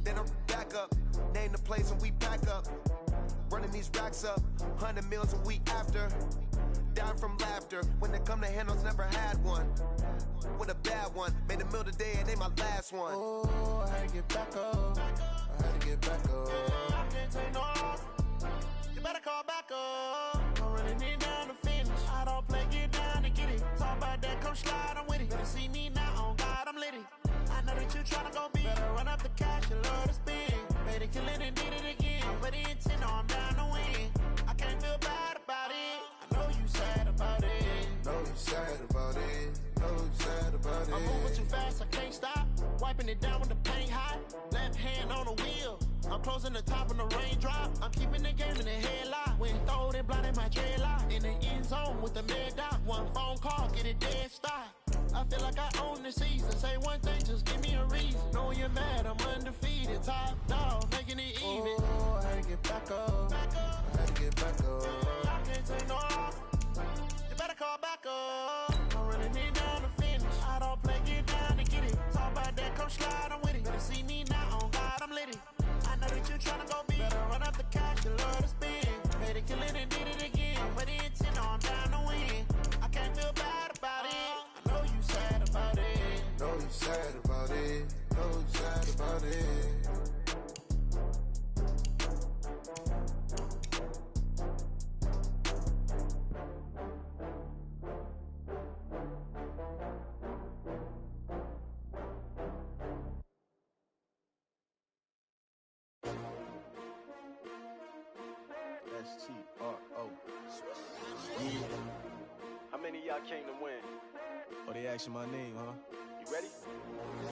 Then I'm back up. Name the place and we pack up. Running these racks up. 100 meals a week after. Down from laughter. When they come to handles, never had one. With a bad one. Made a meal today and they my last one. Oh, I had to get back up. I had to get back up. I can't take no loss. You better call back up. I'm running it down to finish. I don't play, get down to get it. Talk about that, come slide, I'm with it. Better see me now, on God, I'm litty. I know that you tryna go big. Better run up the cash, you love to spend. Better kill it and did it again. I'm with the intent, no, I'm down to win. I can't feel bad about it. I know you sad about it. Know you sad about it. Know you sad about it. I'm moving too fast, I can't stop. Wiping it down with the paint hot. Left hand on the wheel. I'm closing the top when the raindrop. I'm keeping the game in the headlock. Went blinding my dreadlock. In the end zone with the mad dot. One phone call, get it dead stop. I feel like I own the season. Say one thing, just give me a reason. Know you're mad, I'm undefeated. Top dog, making it even. Oh, I had to get back up. I had to get back up. I can't take no loss. You better call back up. I'm running it down to finish. I don't play, get down to get it. Talk about that, come slide, I'm with it. Better see me now, on God, I'm lit it. I know that you tryna go big. Better run up the cash, you love to spend. Made it, kill it, and did it again. I'm with the intent, I'm down to win. I can't feel bad about it. I know you sad about it. Know you sad about it. Know you sad about it. S-T-R-O. Yeah. How many of y'all came to win? Oh, they asking my name, huh? You ready?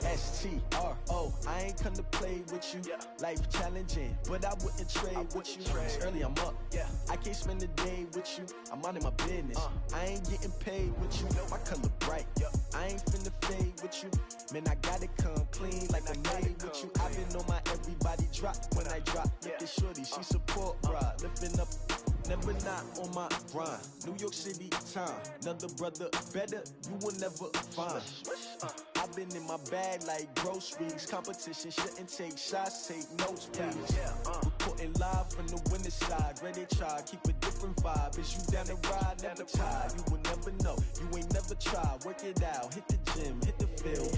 S-T-R-O. I ain't come to play with you. Life challenging, but I wouldn't trade with you. It's early, I'm up. I can't spend the day with you. I'm minding my business. I ain't getting paid with you. My color bright. I ain't finna fade with you. Man, I gotta come clean like I made with you. I've been on my everybody drop when I drop. Look at shorty, she support, bruh. Lifting up, never not on my grind. New York City time, another brother better, you will never find. I've been in my bag like groceries. Competition shouldn't take shots, take notes, please. Reporting live from the winter side. Ready to try, keep a different vibe. Is you down the ride, never tired. You will never know, you ain't never tried. Work it out, hit the gym, hit the field.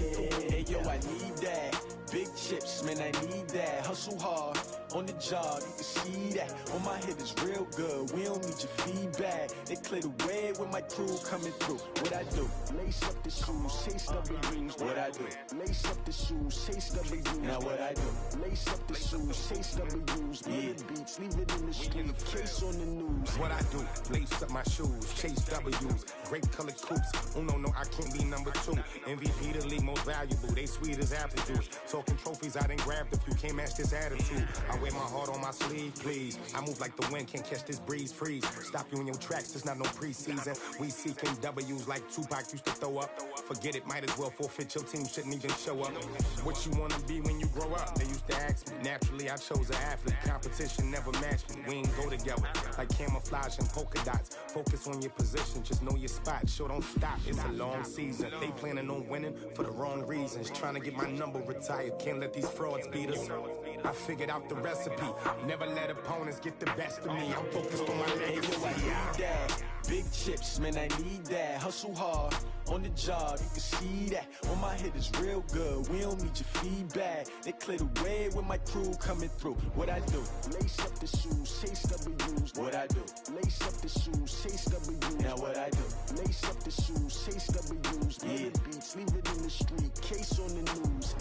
Hey yo, I need that. Big chips, man, I need that. Hustle hard, on the job, you can see that. On my head is real good, we don't need your feedback. They clear the way with my crew coming through. What I do? Lace up the shoes, chase W's. What I do? Lace up the shoes, chase W's. Now what I do? Lace up the shoes, chase W's. Yeah, beats, leave it in the street, case on the news. What I do? Lace up my shoes, chase W's. Great colored coops. Oh no, I can't be number 2. MVP the league most valuable. They sweet as apple juice. Talking trophies, I didn't grab the few. Can't match this attitude. I wear my heart on my sleeve, please. I move like the wind, can't catch this breeze, freeze. Stop you in your tracks, there's not no preseason. We seeking W's like Tupac used to throw up. Forget it, might as well forfeit. Your team shouldn't even show up. What you wanna be when you grow up? They used to ask me. Naturally, I chose an athlete. Competition never matched me. We ain't go together. Like camouflage and polka dots. Focus on your position, just know your spot. Sure, don't stop. It's a long season. They planning on winning for the wrong reasons. Trying to get my number retired. Can't let these frauds beat us. I figured out the recipe. Never let opponents get the best of me. I'm focused on my legacy. I need that. Big chips, man, I need that. Hustle hard, on the job, you can see that. On my head is real good, we don't need your feedback. They clear the way with my crew coming through. What I do? Lace up the shoes, chase W's. What I do? Lace up the shoes, chase W's. Now what I do? Lace up the shoes, chase W's. Yeah, beats, leave it in the street, case on the news.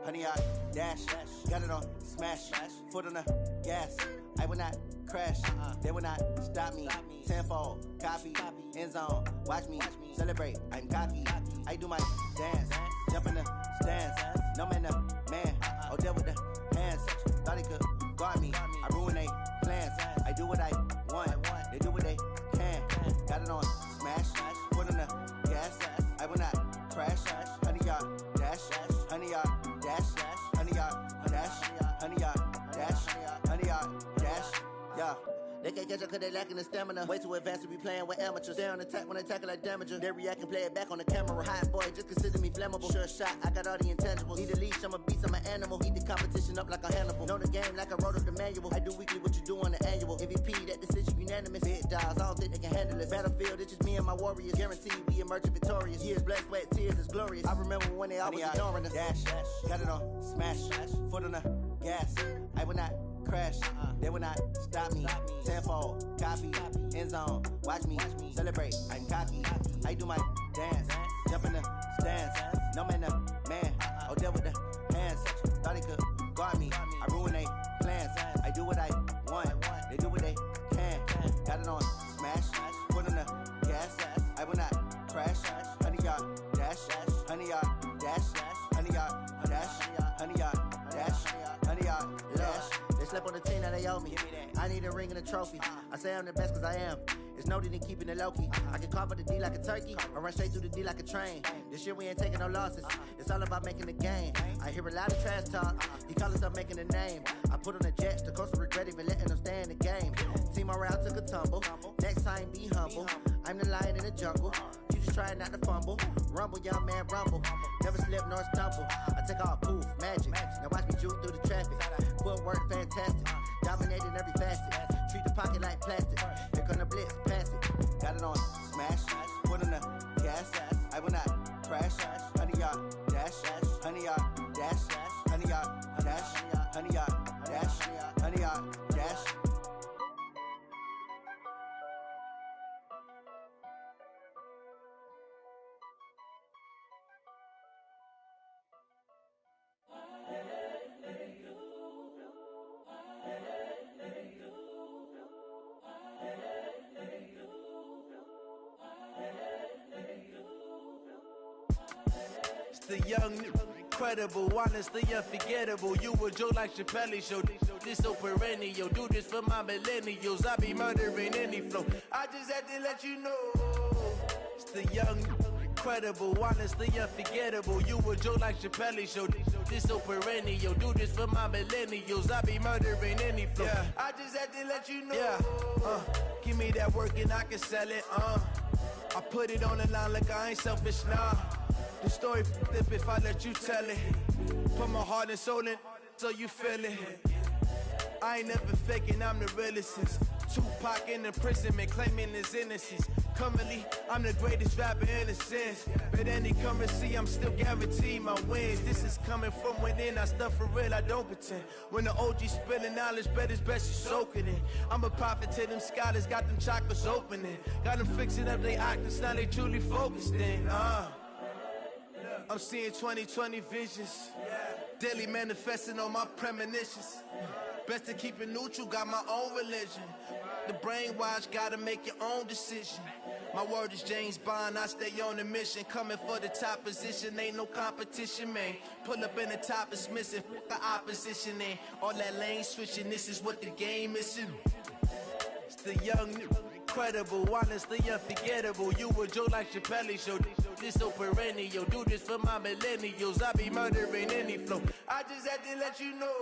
Honey, I dash, got it on smash, foot on the gas. I will not crash, they will not stop me. Tenfold, copy, end zone, watch me celebrate. I'm cocky, I do my dance, jump in the stands. No man, man, oh there with the hands. Thought he could guard me, I ruin they plans. I do what I want, they do what they can. Got it on smash, foot on the gas. I will not crash, honey, y'all dash, honey, y'all dash, honey, y'all dash, honey, y'all dash, honey, y'all dash, yeah. They can't catch up cause they lacking the stamina. Way too advanced to be playing with amateurs. Stay on attack when they tackle like damager. They react and play it back on the camera. Hot boy, just consider me flammable. Sure shot, I got all the intangibles. Need a leash, I'm a beast, I'm an animal. Eat the competition up like a Hannibal. Know the game like I wrote up the manual. I do weekly what you do on the annual. MVP, that decision unanimous. Big dogs, I don't think they can handle it. Battlefield, it's just me and my warriors. Guaranteed we emerge victorious. Years, blood, sweat, tears, it's glorious. I remember when they always ignoring us. Dash, got it on smash, foot on the gas. I will not crash, they will not stop me. Tenfold, copy, end zone, watch me celebrate. I'm cocky, I do my dance, jump in the stands. No man, man, oh there with the hands. Thought he could guard me, I ruin they plans. I do what I want, they do what they can. Got it on smash, foot on the gas. I will not crash, honey y'all dash, honey y'all dash, honey y'all dash, honey y'all dash, honey y'all dash. They slept on the team, now they owe me. I need a ring and a trophy. I say I'm the best cause I am. It's no need in keeping it low-key. I can carve up the D like a turkey or run straight through the D like a train. This year we ain't taking no losses. It's all about making the game. I hear a lot of trash talk. He call himself making a name. I put on the Jets, the coach will regret even letting them stay in the game. Team morale took a tumble. Next time be humble. I'm the lion in the jungle. You just trying not to fumble. Rumble, young man, rumble. Never slip nor stumble. I take off, poof, magic. Now watch me juke through the traffic. Footwork fantastic. Dominating every facet. Treat the pocket like plastic. Here come the blitz, pass it. Got it on smash. Foot on the gas. I will not crash. Honey, y'all dash. Honey, y'all dash. Honey, y'all dash. Honey, y'all dash. Honey, y'all dash. It's the young, incredible, honestly unforgettable. You a joke like Chappelle show. This so perennial. Do this for my millennials. I be murdering any flow. I just had to let you know. It's the young, incredible, honestly unforgettable. You a joke like Chappelle show. This so perennial. Do this for my millennials. I be murdering any flow. Yeah. I just had to let you know. Yeah. Give me that work and I can sell it. I put it on the line like I ain't selfish, nah. The story flip if I let you tell it. Put my heart and soul in so you feel it. I ain't never faking, I'm the realest since Tupac in imprisonment, claiming his innocence. Currently, I'm the greatest rapper in a sense. But any currency, I'm still guaranteed my wins. This is coming from within, I stuff for real, I don't pretend. When the OG spilling knowledge, bet it's best you soak it in. I'm a prophet to them scholars, got them chakras opening. Got them fixing up they octaves, now they truly focused in. I'm seeing 2020 visions. Daily manifesting on my premonitions. Best to keep it neutral, got my own religion. The brainwash, gotta make your own decision. My word is James Bond, I stay on the mission. Coming for the top position, ain't no competition, man. Pull up in the top, it's missing, fuck the opposition, ain't all that lane switching, this is what the game is. It's the young, incredible, honestly unforgettable. You a joke like Chappelle show. This so perennial. Do this for my millennials. I be murdering any flow. I just had to let you know.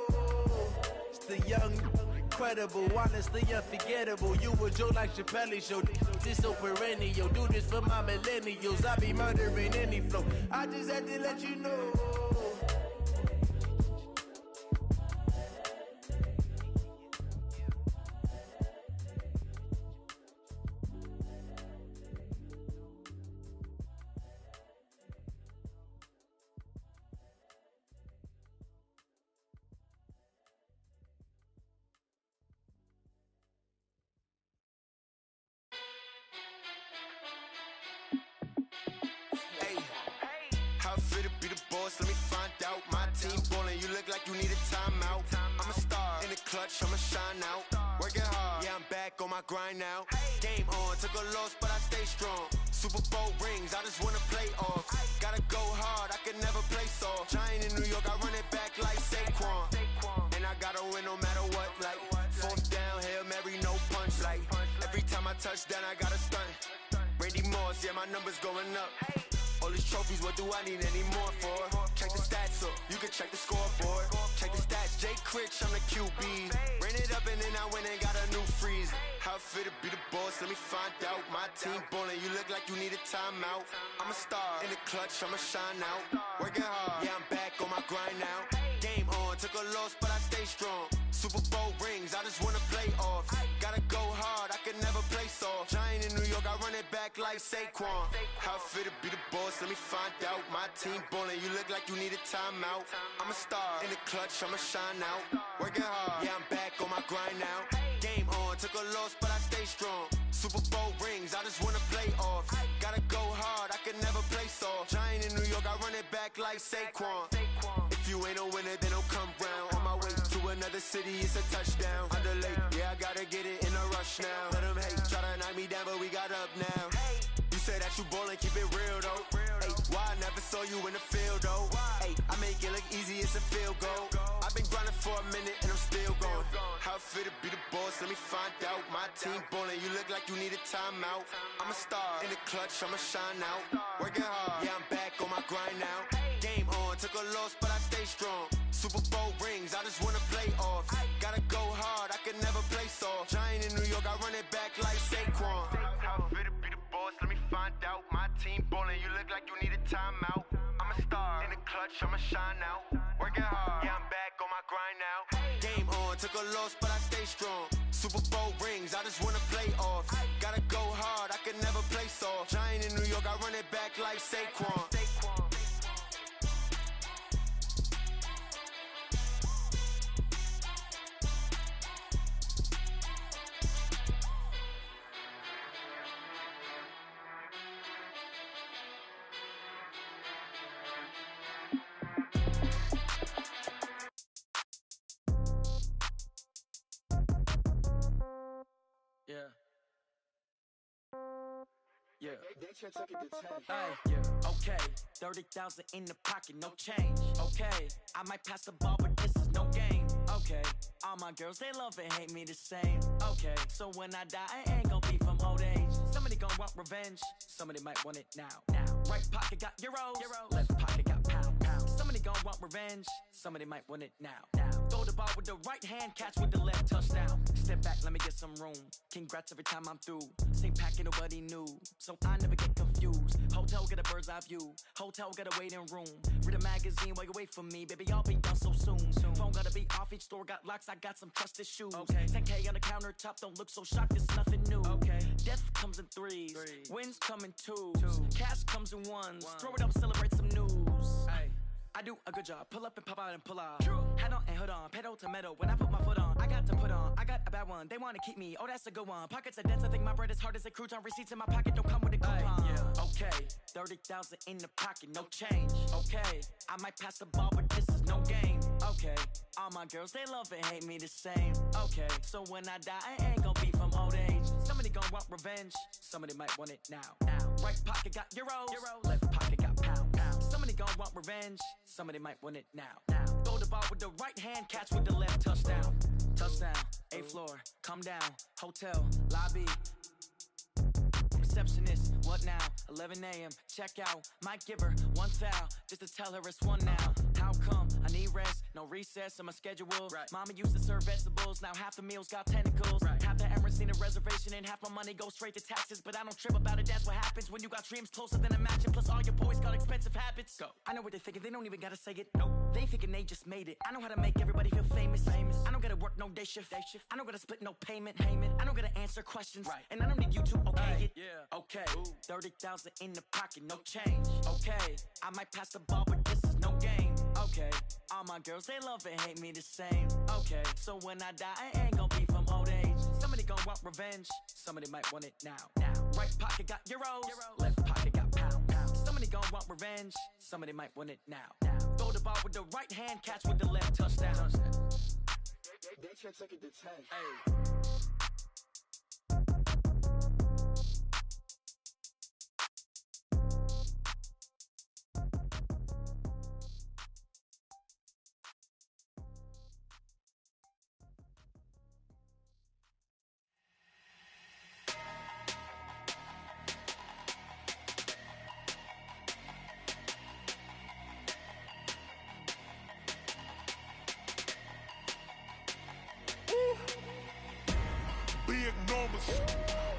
It's the young, incredible, honestly unforgettable. You a joke like Chappelle show. This so perennial. Do this for my millennials. I be murdering any flow. I just had to let you know. be the boss, let me find out. My team ballin', you look like you need a timeout. I'm a star, in the clutch, I'ma shine out. Working hard, yeah, I'm back on my grind now. Game on, took a loss, but I stay strong. Super Bowl rings, I just wanna play off. Gotta go hard, I can never play soft. Giant in New York, I run it back like Saquon. And I gotta win no matter what, like fourth down, Hail Mary, no punch. Like every time I touch down, I gotta stunt. Randy Moss, yeah, my numbers going up. All these trophies, what do I need any more for? Check the stats up, you can check the scoreboard. Check the stats, Jay Critch, I'm the QB. Ran it up and then I went and got a new freeze. How it feel to be the boss, let me find out. My team ballin', you look like you need a timeout. I'm a star, in the clutch, I'ma shine out. Working hard, yeah, I'm back on my grind now. Game on, took a loss, but I stay strong. Super Bowl rings, I just wanna play off. Gotta go hard, I can never play soft. Giant in New York, I run it back like Saquon. How it feel to be the boss, let me find out. My team ballin', you look like you need a timeout. I'm a star, in the clutch, I'ma shine out. Working hard, yeah, I'm back on my grind now. Game on, took a loss, but I stay strong. Super Bowl rings, I just wanna play off. Gotta go hard, I can never play soft. Giant in New York, I run it back like Saquon. If you ain't a winner, then don't come round. On my way to another city, it's a touchdown. Underlay, yeah, I gotta get it in a rush now. Let them hate, try to knock me down, but we got up now. You say that you ballin', keep it real though. Hey, why I never saw you in the field though? Hey, I make it look easy, it's a field goal. I've been grinding for a minute and I'm still going. How it feel to be the boss, let me find out. My team ballin', you look like you need a timeout. I'm a star, in the clutch, I'ma shine out. Working hard, yeah, I'm back on my grind now. Game on, took a loss, but I stay strong. Super Bowl rings, I just wanna play off. Gotta go hard, I can never play soft. Giant in New York, I run it back like Saquon. How it feel to be the boss, let me find out. My team ballin', you look like you need a timeout. I'm a star, in the clutch, I'ma shine out. Working hard, yeah, I'm back on my grind now. Game on, took a loss, but I stay strong. Super Bowl rings, I just wanna play off. Gotta go hard, I can never play soft. Giant in New York, I run it back like Saquon. Yeah. Yeah. Hey, yeah. Okay. 30,000 in the pocket, no change. Okay. I might pass the ball, but this is no game. Okay. All my girls, they love and hate me the same. Okay. So when I die, I ain't gonna be from old age. Somebody gonna want revenge. Somebody might want it now. Right pocket got euros. Left pocket got pound. Somebody gonna want revenge. Somebody might want it now. Throw the ball with the right hand, catch with the left, touchdown. Step back, let me get some room. Congrats every time I'm through. Same packet, nobody knew, so I never get confused. Hotel get a bird's eye view. Hotel get a waiting room. Read a magazine while you wait for me, baby. I'll be done so soon. Phone gotta be off. Each store got locks. I got some trusted shoes. Okay. 10K on the countertop. Don't look so shocked. It's nothing new. Okay. Death comes in threes. Wins come in twos. Cash comes in ones. Throw it up, celebrate some news. Hey. I do a good job, pull up and pop out and pull out. Hat on and hood on, pedal to metal. When I put my foot on, I got to put on. I got a bad one, they wanna keep me. Oh, that's a good one. Pockets are dense, I think my bread is hard as a crouton. Receipts in my pocket don't come with a coupon. Yeah. Okay, 30,000 in the pocket, no change. Okay, I might pass the ball, but this is no game. Okay, all my girls, they love and hate me the same. Okay, so when I die, I ain't gonna be from old age. Somebody gonna want revenge. Somebody might want it now. Right pocket got euros. Left pocket got pound. Somebody gonna want revenge. Somebody might want it now. Throw the ball with the right hand, catch with the left, touchdown. Touchdown, 8th floor, come down, hotel, lobby. Receptionist, what now? 11 a.m., check out. Might give her one foul, just to tell her it's one now. How come? I need rest, no recess in my schedule. Mama used to serve vegetables, now half the meals got tentacles. Half the Emirates need a reservation and half my money goes straight to taxes. But I don't trip about it, that's what happens when you got dreams closer than a match. And plus all your boys got expensive habits. Go. I know what they're thinking, they don't even gotta say it. Nope. They thinking they just made it. I know how to make everybody feel famous. I don't gotta work no day shift. I don't gotta split no payment. I don't gotta answer questions. And I don't need you to okay it. Okay, 30,000 in the pocket, no change. Okay, I might pass the ball, but this is no game. Okay, all my girls, they love and hate me the same. Okay, so when I die, I ain't gonna be from old age. Somebody gonna want revenge. Somebody might want it now. Right pocket got euros. Left pocket got pound. Somebody gonna want revenge, somebody might want it now. Throw the ball with the right hand, catch with the left, touchdown. They check it to 10. Hey.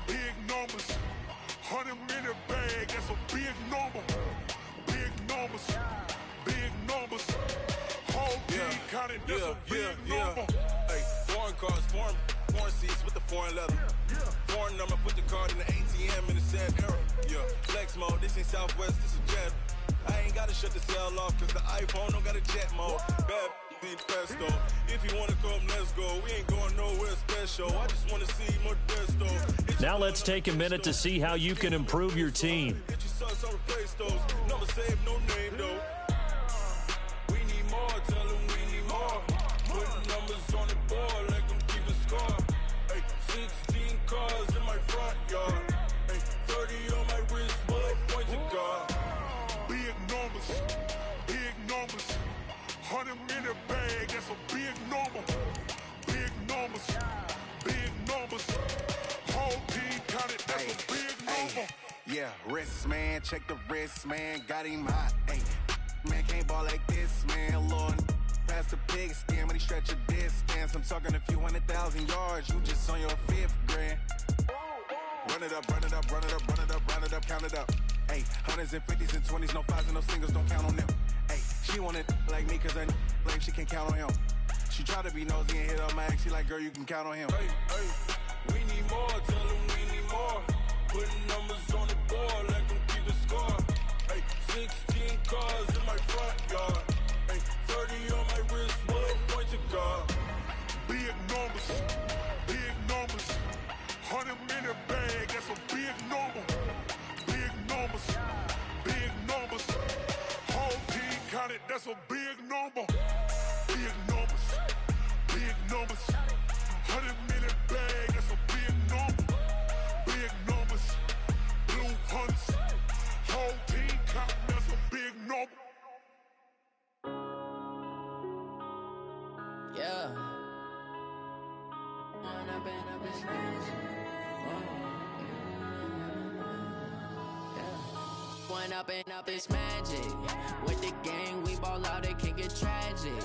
Big numbers, 100 in the bag, that's a big number. Big numbers, whole team counted, that's a big number. Hey, foreign cars, foreign seats with the foreign leather. Foreign number, put the card in the ATM in the sad era. Yeah, flex mode, this ain't Southwest, this is Jet. I ain't gotta shut the cell off, cause the iPhone don't got a jet mode. Bad need pesto. If you wanna come, let's go. We ain't going nowhere special. I just wanna see more desto. Now let's take a minute to see how you can improve your team. Get your sons, I'll replace those. Number save, no name though. We need more, tell them we need more. Put numbers on the board, let them keep a score. Hey, 16 cars in my front yard. Hey, 30 on my wrist, bullet point to God. Big numbers, 100 in the bag, that's a big number. Big numbers, whole team counted, that's a big number. Yeah, wrist man, check the wrist man, got him hot. Ay, man can't ball like this, man. Lord, past the pig skin, but he stretch a distance. I'm talking a few 100,000 yards, you just on your 5th grand. Run it up, count it up. Ay, 100s and 50s and 20s, no 5s and no singles, don't count on them. Ay, she want it like me, cause I like she can't count on him. She try to be nosy and hit up my ex, she like, girl, you can count on him. Hey, we need more, tell them we need more. Putting numbers on the board, let them keep a score. Hey, 16 cars in my front yard. Hey, 30 on my wrist, bullet point to God. Big numbers, 100 in the bag, that's a big number. Big numbers, whole team counted, that's a big number. Big numbers, 100 in the bag, that's a big number. Big numbers, blue hunts, whole team counted, that's a big number. Yeah. One up and up, it's magic. With the gang, we ball out, it can get tragic.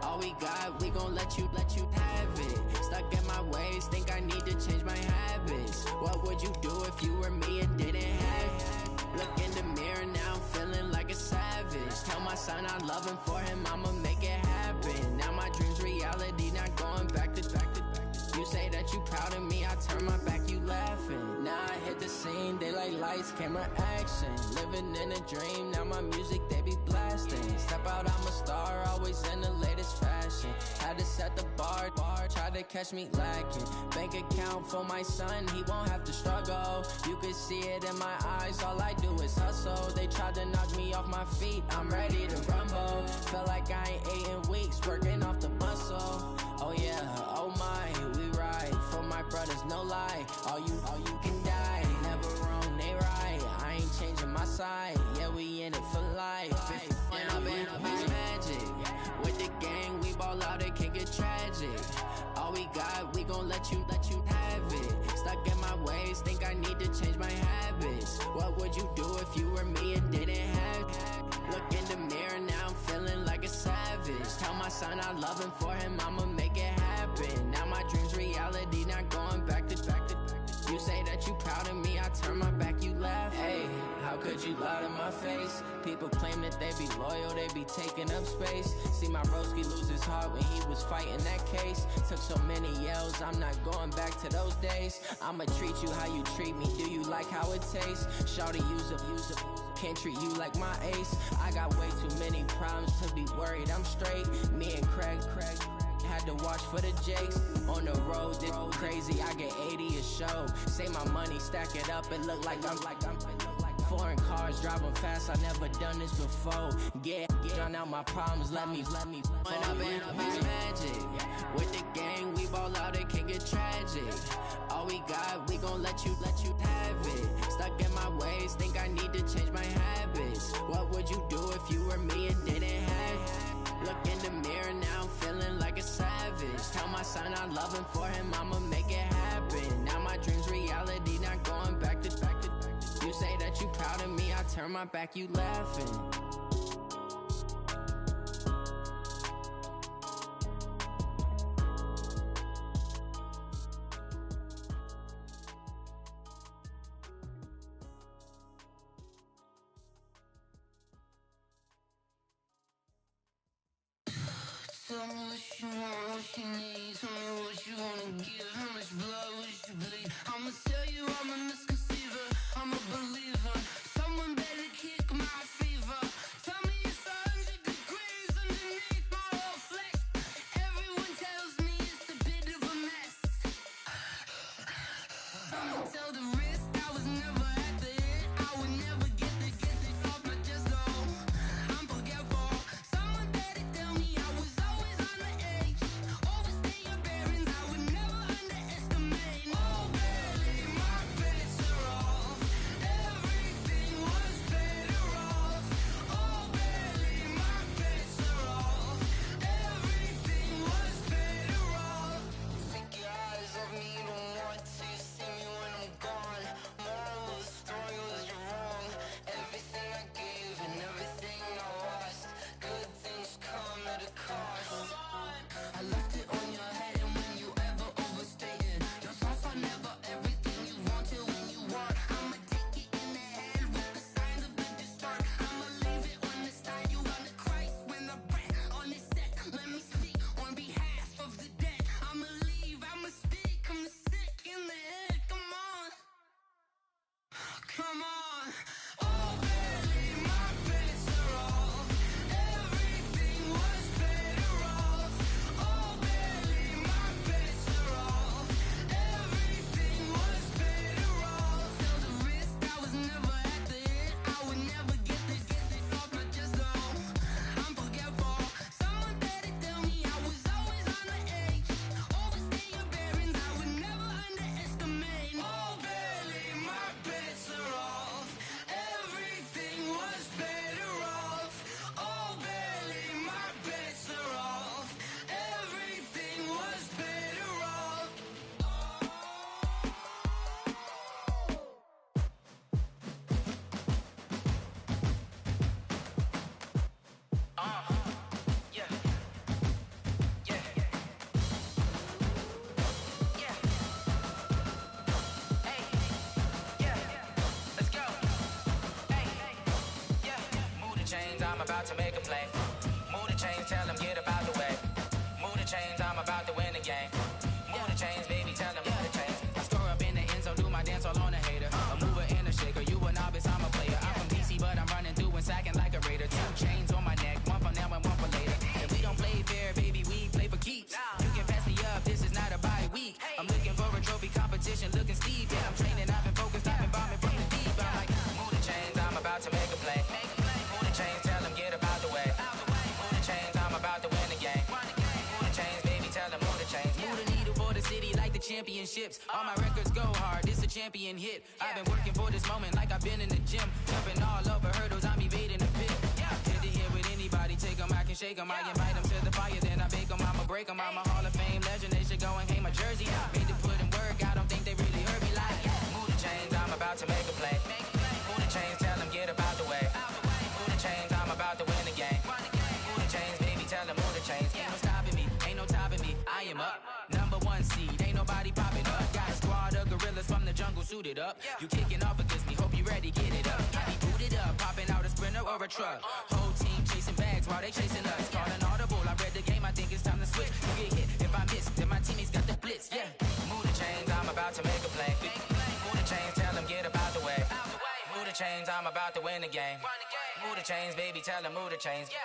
All we got, we gon' let you have it. Stuck in my ways, think I need to change my habits. What would you do if you were me and didn't have it? Look in the mirror, now I'm feeling like a savage. Tell my son I love him, for him I'ma make it happen. Now my dream's reality, not going back to. You say that you proud of me, I turn my back, you laughing. Now I hit the scene, they like lights, camera, action. Living in a dream, now my music, they be blasting. Step out, I'm a star, always in the latest fashion. Had to set the bar, try to catch me lacking. Bank account for my son, he won't have to struggle. You can see it in my eyes, all I do is hustle. They tried to knock me off my feet, I'm ready to rumble. Feel like I ain't ate in weeks, working off the muscle. Oh yeah, oh my, we ride for my brothers, no lie. All you can die, never wrong, they right. I ain't changing my side, yeah, we in it for life. When up and up, it's magic. With the gang, we ball out, it can get tragic. All we got, we gon' let you have it. Stuck in my ways, think I need to change my habits. What would you do if you were me and didn't have it? Look in the mirror, now I'm feeling like a savage. Tell my son I love him, for him I'ma make it happen. Now my dream's reality, not going back to. You say that you proud of me, I turn my back, you laugh. Hey, how could you lie to my face? People claim that they be loyal, they be taking up space. See my broski lose his heart when he was fighting that case. Took so many yells, I'm not going back to those days. I'ma treat you how you treat me, do you like how it tastes? Shawty, use up, can't treat you like my ace. I got way too many problems to be worried, I'm straight. Me and Craig had to watch for the Jakes. On the road, this crazy, I get 80 a show. Say my money, stack it up, and look like I'm foreign cars, driving fast, I never done this before. Get on out my problems, let me. When I've been magic, with the gang, we ball out, it can get tragic. All we got, we gon' let you have it. Stuck in my ways, think I need to change my habits. What would you do if you were me and didn't have it? Look in the mirror, now I'm feeling like a savage. Tell my son I love him, for him I'ma make it happen. Now my dream's reality, not going back to. You say that you proud of me, I turn my back, you laughing. Tell me what you want, what you need. Tell me what you wanna give. How much blood would you bleed? I'ma tell you I'm a misconceiver. I'm a believer. Someone better kick my fever. Tell me it's 100 degrees underneath my whole flesh. Everyone tells me it's a bit of a mess. I'ma tell the risk I was never at the end. I would never get this off my chest though. I'm forgetful. Someone better tell me I was always on the edge. Overstay your bearings, I would never underestimate. Oh barely, my bets are off. Everything was better off. Oh barely, my bets are off. Everything was better off. Take your eyes off me, don't want to see me when I'm gone. Moral of the story was you're wrong. Everything I gave and everything I lost. Good things come at a cost. I left it on your head, and when you ever overstay it, your thoughts are never everything you wanted when you want. I'ma take it in the head with the signs of the distort. I'ma leave it on the side. You on the Christ when the breath on this set. Let me speak on behalf of the dead. I'ma leave, I'ma speak. I'm sick in the head. Come on, come on. Oh, barely, my bets are off. Everything was better off. Oh, barely, my bets are off. Everything was better off. Till the risk, I was never at the end. I would never get this off my chest though. I'm forgetful. Someone better tell me I was always on the edge. Overstay your bearings, I would never underestimate. Oh, barely, my bets are off. Everything was better off. Oh, barely, my bets are off. Everything was better off. Yeah. Yeah. Yeah. Hey. Yeah. Let's go. Hey. Yeah. Move the chains, I'm about to make a play. Move the chains, tell them get about the way. Move the chains, I'm about to win the game. Move the chains, baby, tell them move the chains. I score up in the end zone, do my dance all on a hater. A mover and a shaker, you a novice, I'm a player. I'm from DC, but I'm running through and sacking like a raider. 2 chains on my neck, one for now and one for later. And we don't play fair, baby, we play for keeps. You can pass me up, this is not a bye week. I'm looking for a trophy competition, looking steep. Yeah, I'm training, I've been focused, I've been bombing from the deep. I'm like, move the chains, I'm about to make a play. Move the chains, tell them get about the way. Move the chains, I'm about to win the game. Move the chains, baby, tell them move the chains. Move the needle for the city like the championships. All my records go hard, this a champion hit. I've been working for this moment like I've been in the gym. Jumping all over hurdles, I'm evading the pit. Hit to hit with anybody, take them, I can shake them. I invite them to the fire, then I bake them, I'ma break them. I'm a Hall of Fame legend, they should go and hang my jersey. Made to put in work, I don't think they really heard me like, move the chains, I'm about to make a play. Move the chains, tell them get about the way. Move the chains, I'm about to win the game. Move the chains, baby, tell them move the chains. Ain't no stopping me, ain't no topping me, I am up. Number 1 seed, ain't nobody popping up. Got a squad of gorillas from the jungle suited up. You kicking off against me, hope you ready, get it up. I be booted up, popping out a Sprinter or a truck. Whole team chasing bags while they chasing us. Calling audible, I read the game, I think it's time to switch. You get hit, if I miss, then my teammates got the blitz, yeah. Move the chains, I'm about to make a play. Move the chains, tell them get about the way. Move the chains, I'm about to win the game. Move the chains, baby, tell them move the chains. Yeah.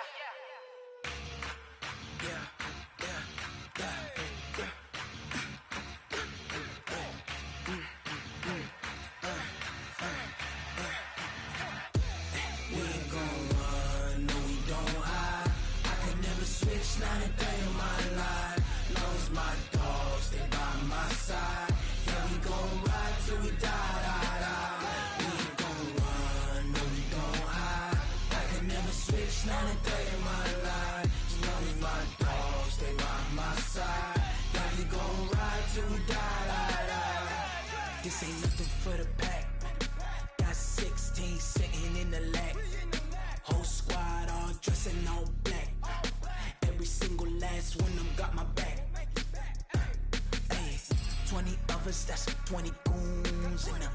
brothers, that's 20 goons. And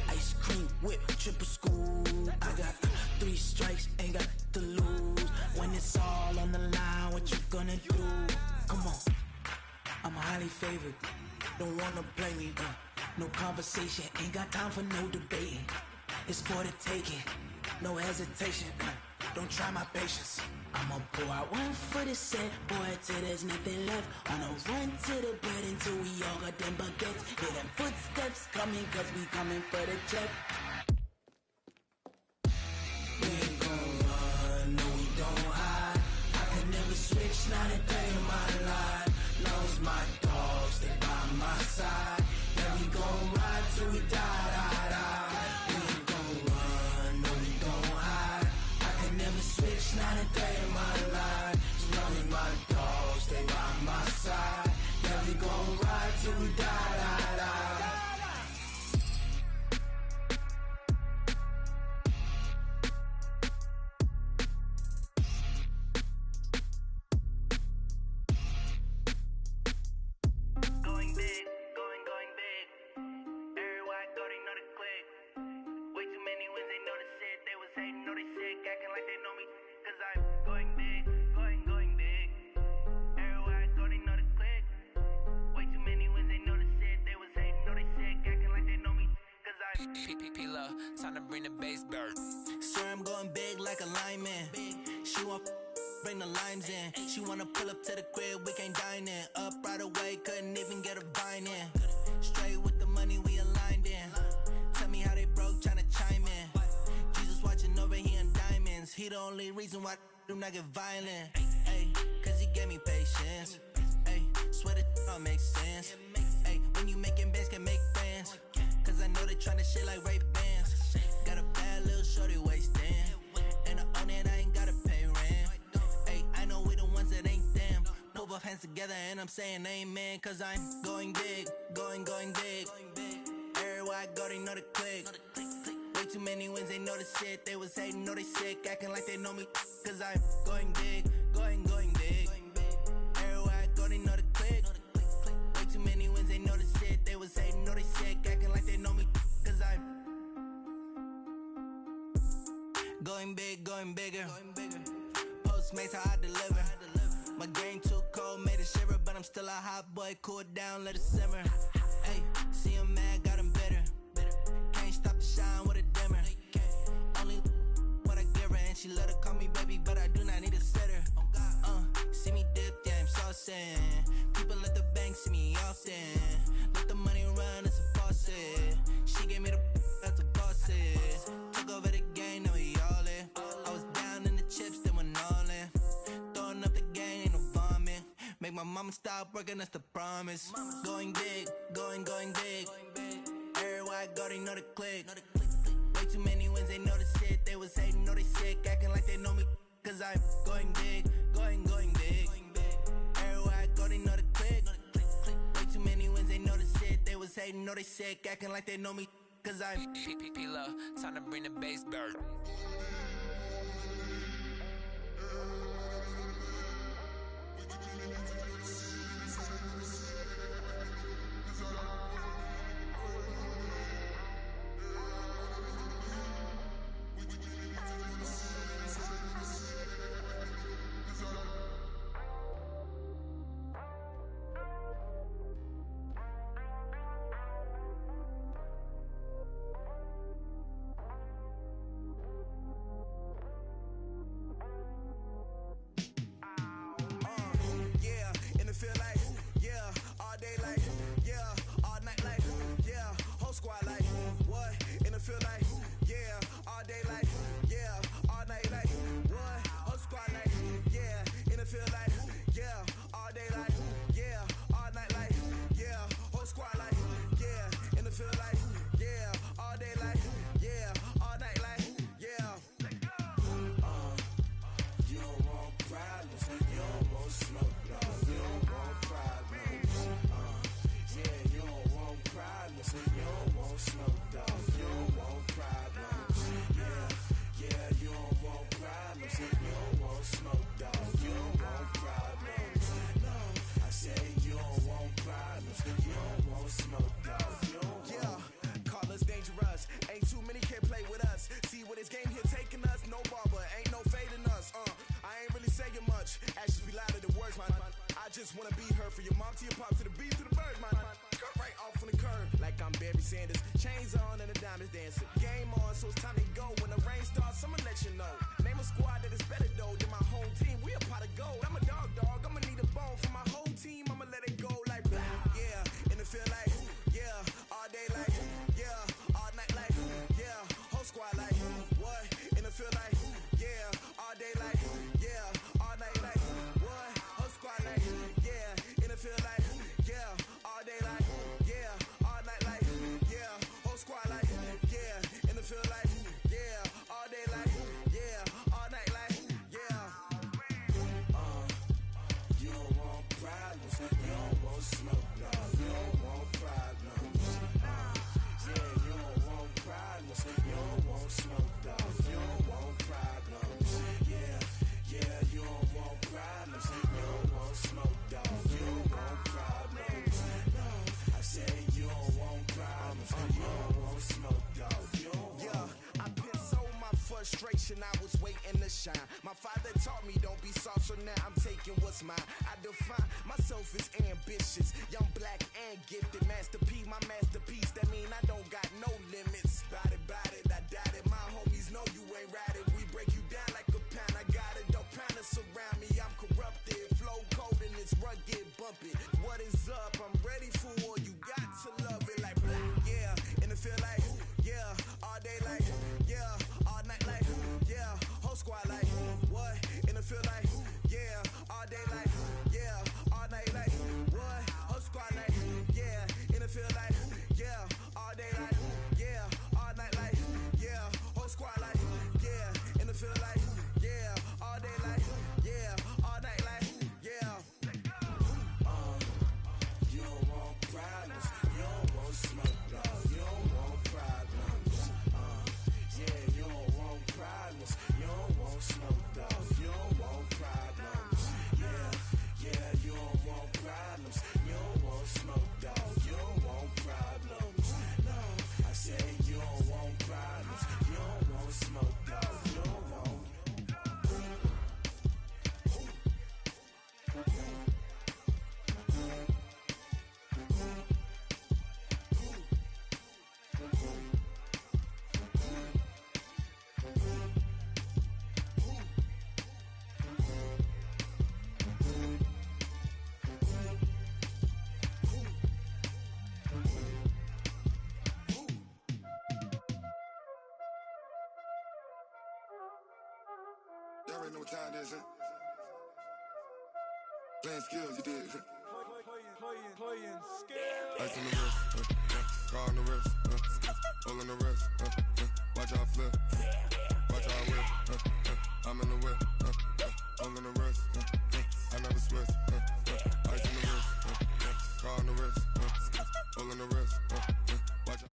ice cream whip, triple school. I got 3 strikes, ain't got to lose. When it's all on the line, what you gonna do? Come on, I'm highly favored. Don't wanna play me, no conversation, ain't got time for no debating. It's for the taking, no hesitation. Don't try my patience. I'ma pour out one for the set, boy, till there's nothing left. On a run to the bread until we all got them baguettes. Hear them footsteps coming, cause we coming for the check. We ain't gon' run, no we don't hide. I could never switch, not a day in my life. Knows my dogs, they by my side. Yeah, we gon' ride till we die, die, die. We ain't gon' run, no we don't hide. I could never switch, not a day in my life. As long as my dogs, they by my side. Yeah, we gon' ride till we die, die, die. Going big, going big. Everywhere I go, they know the click. Way too many wins, they know the shit. They was hating, know they sick, acting like they know me. Cause I'm going big, going big. Everywhere I go, they know the click. Way too many wins, they know the shit. They was hating, know they sick, acting like they know me. Cause I'm P-P-P-Love, time to bring the bass bird. Sir, I'm going big like a lineman. She want bring the limes in. She wanna pull up to the crib, we can't dine in. Up right away, couldn't even get a vine in. Straight with the money, we aligned in. Tell me how they broke, tryna chime in. Jesus watching over here in diamonds. He the only reason why do not get violent. Ay, cause he gave me patience. Ay, swear that all makes sense. Ay, when you making bands, can make friends. Cause I know they tryna shit like Ray-Bans. Got a bad little shorty wasting. And I own it, I ain't gotta pay rent. Ay, I know we the ones that ain't them. Put both hands together and I'm saying amen. Cause I'm going big, going big. Everywhere I go, they know the click. Way too many wins, they know the shit. They was hating, know they sick, acting like they know me. Cause I'm going big, going big. Everywhere I go, they know the click. Way too many wins, they know the shit. They was hating, know they sick, acting like they know me. Cause I'm going big, going bigger. Postmates how I deliver. My game too cold, made it shiver, but I'm still a hot boy. Cool it down, let it simmer. Hey, see him mad, got him bitter. Can't stop the shine with a dimmer. Only what I give her, and she let her call me baby, but I do not need a sitter. See me dip, yeah, I'm saucing. People at the bank see me often. Let the money run, it's a faucet. She gave me the that's a boss it. Took over the game, now we all in. I was down in the chips, then went all in. Throwing up the gang, ain't no vomit. Make my mama stop working, that's the promise. Going big, going big. Everywhere I go, they know the click. Way too many wins, they know the shit. They was hating, know they sick, acting like they know me. Cause I'm going big, going big. Everywhere I go, they know the click. Way too many wins, they know the shit. They was hating, know they sick, acting like they know me. Cause I'm P-P-P-Love, time to bring the bass bird. feel like, yeah, all day like, yeah, all night like, yeah, whole squad like, yeah, in the feel like, yeah, all day like, yeah, all night like, yeah. You don't want problems, you don't want smoke, no, you don't want problems. Yeah, you don't want problems, you don't want smoke, no, you don't want problems. Yeah, you don't want problems, you don't want smoke, dog, you don't want problems. No, I said you don't want problems, you don't want smoke, dog, you don't want. Yeah, I pissed on my frustration, I was waiting to shine. My father taught me don't be soft, so now I'm taking what's mine. I define myself as ambitious, young, black, and gifted. Master P, my masterpiece, that mean I don't got no limits. Bout it, I doubt it. My homies know you ain't ratted. We break you down like a pound. I got it, don't pound to surround me. I'm corrupted, flow cold and it's rugged, bumpy. What is up? I'm ready for war. You got to love it like black, yeah. And it feel like, yeah, all day like, yeah, all night like, yeah, whole squad like, what? And it feel like, yeah, all day like, yeah, all night like, what? Whole squad like, yeah, and it feel like, yeah, all day like, yeah, all night like, yeah, whole squad like, yeah, and it feel like, yeah, all day like, yeah, all night like, yeah. You don't want problems, you don't want smoke, no, you don't want problems. Yeah, you don't want problems, you don't want smoke, dog, you don't want problems. Yeah, you don't want problems, you don't want smoke, dog, you don't want problems. No, I said you don't want problems, you don't want smoke, dog, you don't want. Y'all already know what time it is, huh? Playing skills, you did. Playing skills. Ice on the wrist, car on the wrist, all on the wrist, watch out flip, watch out whip, I'm in the whip, all on the wrist, I never switch, ice on the wrist, car on the wrist, all on the wrist, watch out.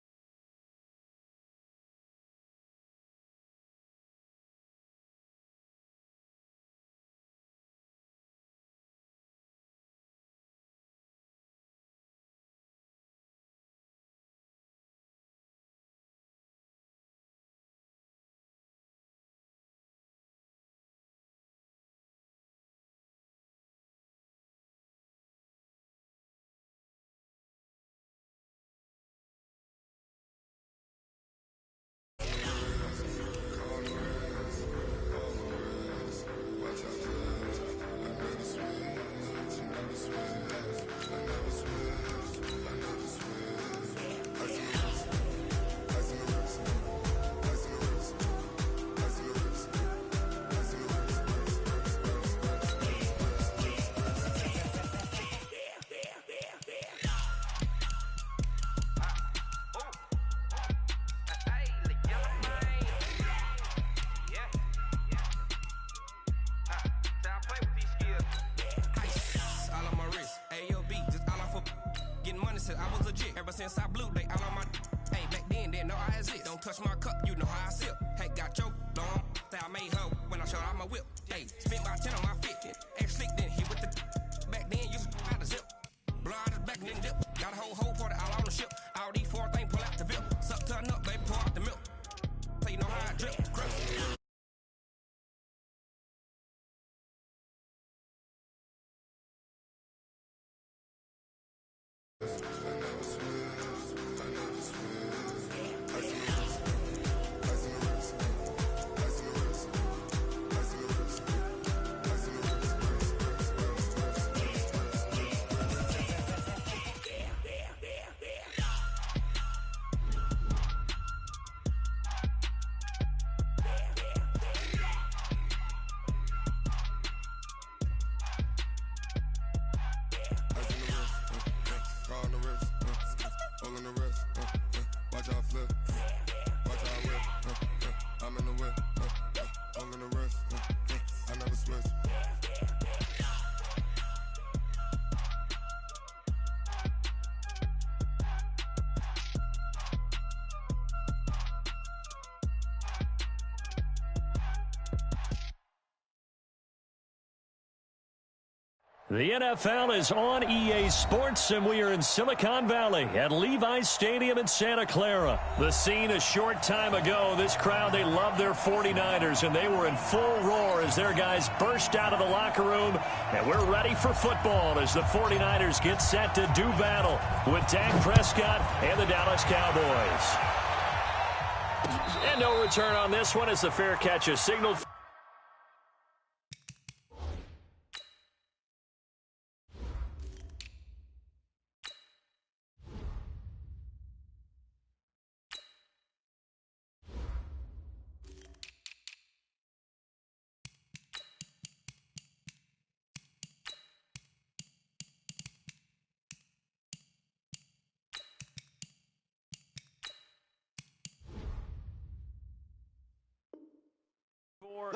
Ever since I blew, they all on my. Hey, back then, didn't know I exist. Don't touch my cup, you know how I sip. Hey, got your long. Say I made her when I showed out my whip. Hey, spent about 10 on my fit. Ex slick, then hit with the. Back then, used to out the zip. Blow out his back, then dip. Got a whole party all on the ship. All these 4 things pull out the VIP. Suck, turn up, baby, pour out the milk. So you know how I drip. Crap. Ice on the wrist, car on the wrist, all on the wrist, watch how I flip, watch how I whip, I'm in the whip, all on the wrist, I never switch. The NFL is on EA Sports, and we are in Silicon Valley at Levi's Stadium in Santa Clara. The scene a short time ago, this crowd, they love their 49ers, and they were in full roar as their guys burst out of the locker room, and we're ready for football as the 49ers get set to do battle with Dak Prescott and the Dallas Cowboys. And no return on this one as the fair catch is signaled.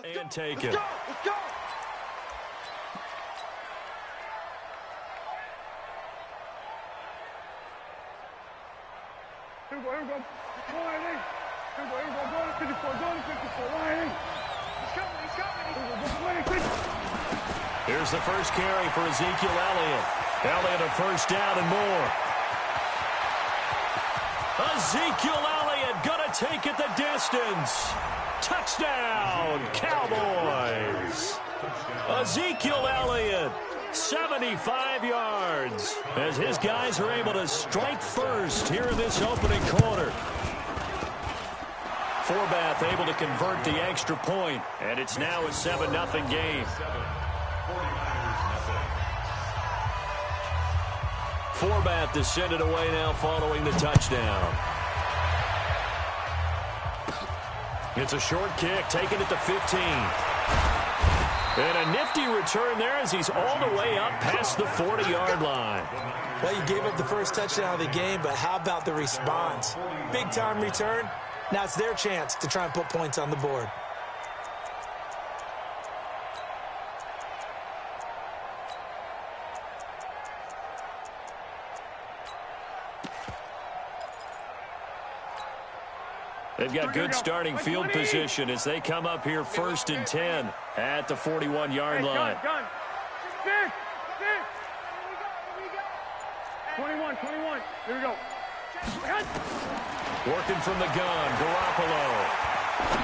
And take it. Let's go! Here we go. Line 8. Here we go. Go to 54. Line 8. He's coming. Here's the first carry for Ezekiel Elliott. Elliott a first down and more. Ezekiel Elliott gonna take it the distance. Touchdown, Cowboys! Ezekiel Elliott, 75 yards, as his guys are able to strike first here in this opening quarter. Forbath able to convert the extra point, and it's now a 7-0 game. Forbath descended away now following the touchdown. It's a short kick, taken at the 15. And a nifty return there as he's all the way up past the 40-yard line. Well, you gave up the first touchdown of the game, but how about the response? Big-time return. Now it's their chance to try and put points on the board. They've got good starting field position as they come up here 1st and 10 at the 41-yard line. Gun. 21. Here we go. Working from the gun, Garoppolo.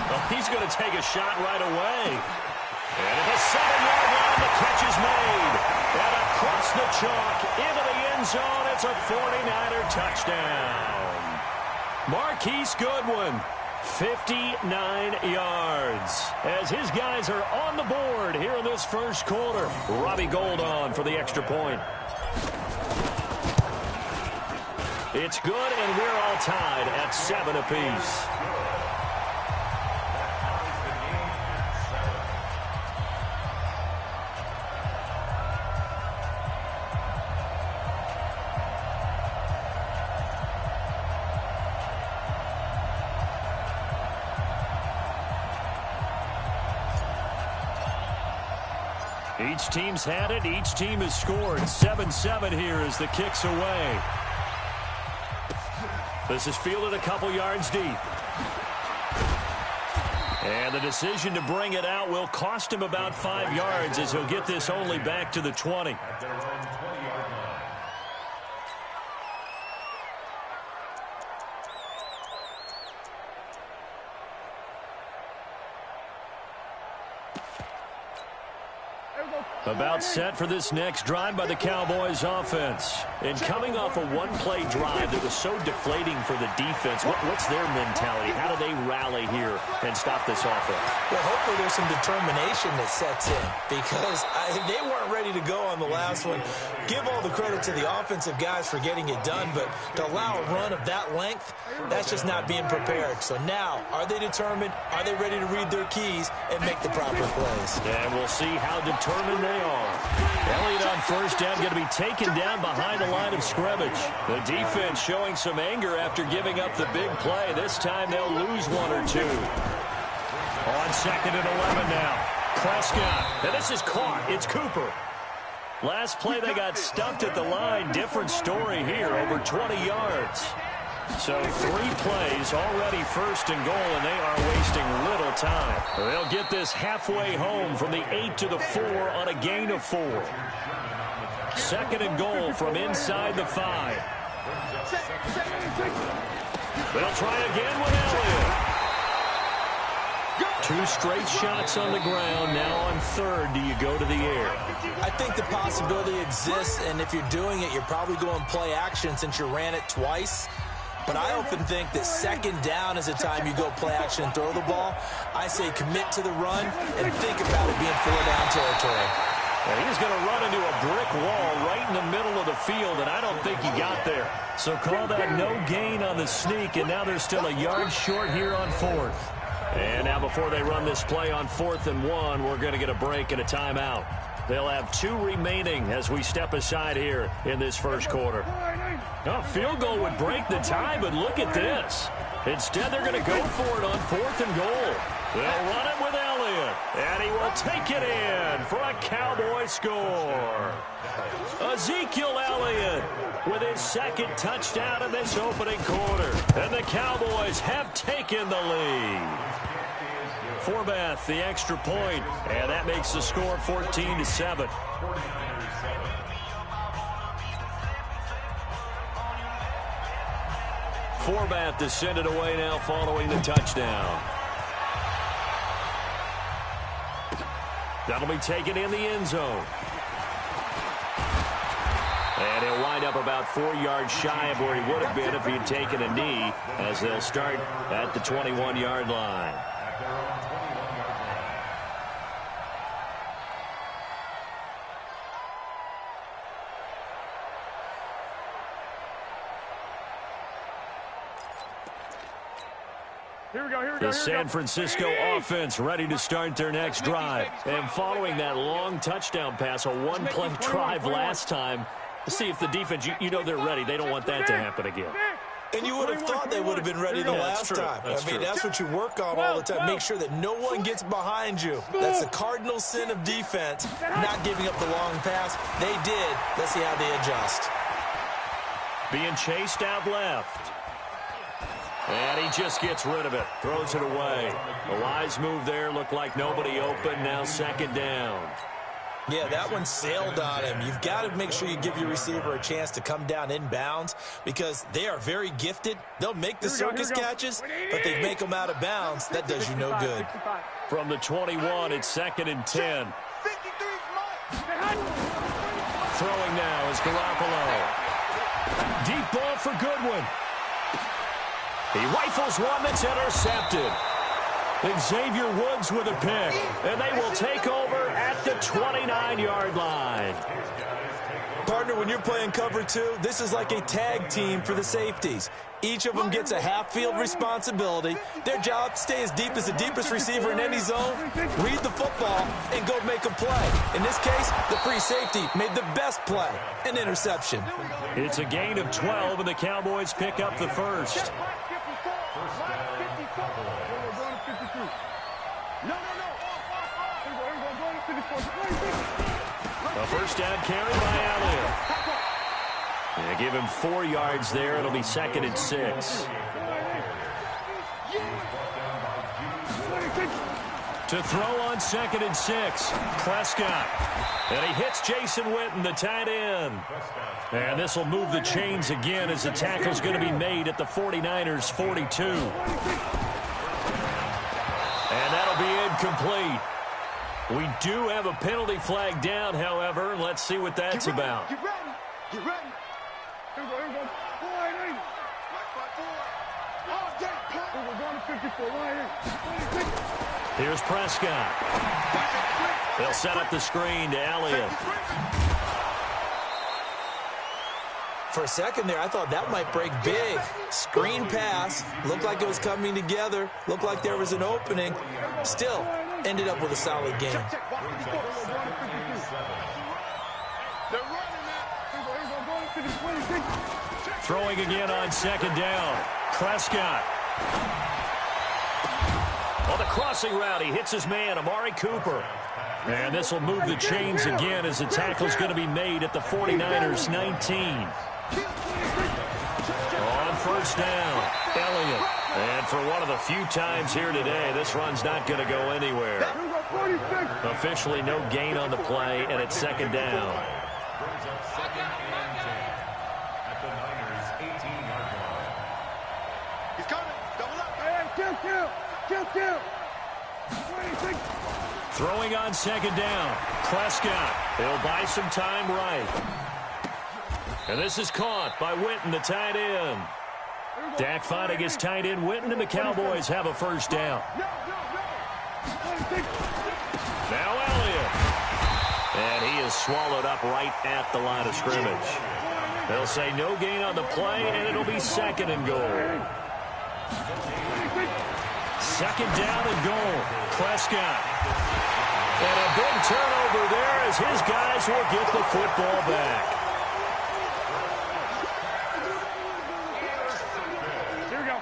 Well, he's going to take a shot right away. And at the 7-yard line, the catch is made. And across the chalk into the end zone, it's a 49er touchdown. Marquise Goodwin, 59 yards, as his guys are on the board here in this first quarter. Robbie Gould on for the extra point. It's good, and we're all tied at 7 apiece. Each team's had it. Each team has scored. 7-7 here as the kick's away. This is fielded a couple yards deep. And the decision to bring it out will cost him about 5 yards as he'll get this only back to the 20. About set for this next drive by the Cowboys offense. And coming off a one-play drive that was so deflating for the defense, what's their mentality? How do they rally here and stop this offense? Well, hopefully there's some determination that sets in because they weren't ready to go on the last one. Give all the credit to the offensive guys for getting it done, but to allow a run of that length, that's just not being prepared. So now, are they determined? Are they ready to read their keys and make the proper plays? And we'll see how determined determined they are. Elliott on first down, going to be taken down behind the line of scrimmage. The defense showing some anger after giving up the big play. This time they'll lose one or two. On second and 11 now. Prescott. And this is caught. It's Cooper. Last play they got stuffed at the line. Different story here. Over 20 yards. So 3 plays already first and goal, and they are wasting little time. They'll get this halfway home from the 8 to the 4 on a gain of 4. Second and goal from inside the 5. They'll try again with Elliott. 2 straight shots on the ground. Now on third, do you go to the air? I think the possibility exists, and if you're doing it, you're probably going play action since you ran it twice. But I often think that second down is a time you go play action and throw the ball. I say commit to the run and think about it being 4-down territory. And he's going to run into a brick wall right in the middle of the field, and I don't think he got there. So call that no gain on the sneak, and now they're still a yard short here on fourth. And now before they run this play on 4th and 1, we're going to get a break and a timeout. They'll have 2 remaining as we step aside here in this first quarter. A field goal would break the tie, but look at this. Instead, they're going to go for it on 4th and goal. They'll run it with Elliott, and he will take it in for a Cowboy score. Ezekiel Elliott with his second touchdown in this opening quarter. And the Cowboys have taken the lead. Forbath, the extra point, and that makes the score 14-7. Forbath to send it away now following the touchdown. That'll be taken in the end zone. And he'll wind up about 4 yards shy of where he would have been if he had taken a knee, as they'll start at the 21-yard line. The San Francisco offense ready to start their next drive. And following that long touchdown pass, a one-play drive last time, let's see if the defense, you know they're ready. They don't want that to happen again. And you would have thought they would have been ready the last time. I mean, that's what you work on all the time. Make sure that no one gets behind you. That's the cardinal sin of defense, not giving up the long pass. They did. Let's see how they adjust. Being chased out left. And he just gets rid of it. Throws it away. A wise move there. Looked like nobody open. Now second down. Yeah, that one sailed on him. You've got to make sure you give your receiver a chance to come down inbounds because they are very gifted. They'll make the circus catches, but they make them out of bounds. That does you no good. From the 21, it's second and 10. Throwing now is Garoppolo. Deep ball for Goodwin. He rifles one that's intercepted. Xavier Woods with a pick, and they will take over at the 29-yard line. Partner, when you're playing cover 2, this is like a tag team for the safeties. Each of them gets a half-field responsibility. Their job, stay as deep as the deepest receiver in any zone, read the football, and go make a play. In this case, the free safety made the best play, an interception. It's a gain of 12, and the Cowboys pick up the first. A first down carry by Elliott. Yeah, give him 4 yards there. It'll be second and 6. To throw on second and 6, Prescott. And he hits Jason Witten, the tight end. And this will move the chains again as the tackle's going to be made at the 49ers' 42. And that'll be incomplete. We do have a penalty flag down, however. Let's see what that's about. Get ready. Get ready. Here we go. Here's Prescott. They'll set up the screen to Elliott. For a second there, I thought that might break big. Screen pass. Looked like it was coming together. Looked like there was an opening. Still, ended up with a solid game. Throwing again on second down. Prescott. On the crossing route, he hits his man, Amari Cooper. And this will move the chains again as the tackle's going to be made at the 49ers 19. On first down, Elliott. And for one of the few times here today, this run's not going to go anywhere. Officially no gain on the play, and it's second down. At the Niners 18-yard line. He's coming. Double up. Kill. Throwing on second down. Prescott. He'll buy some time right. And this is caught by Witten, the tight end. Dak finding his tight end Witten, and the Cowboys have a first down. Now Elliott. And he is swallowed up right at the line of scrimmage. They'll say no gain on the play, and it'll be second and goal. Second down and goal. Prescott. And a big turnover there as his guys will get the football back.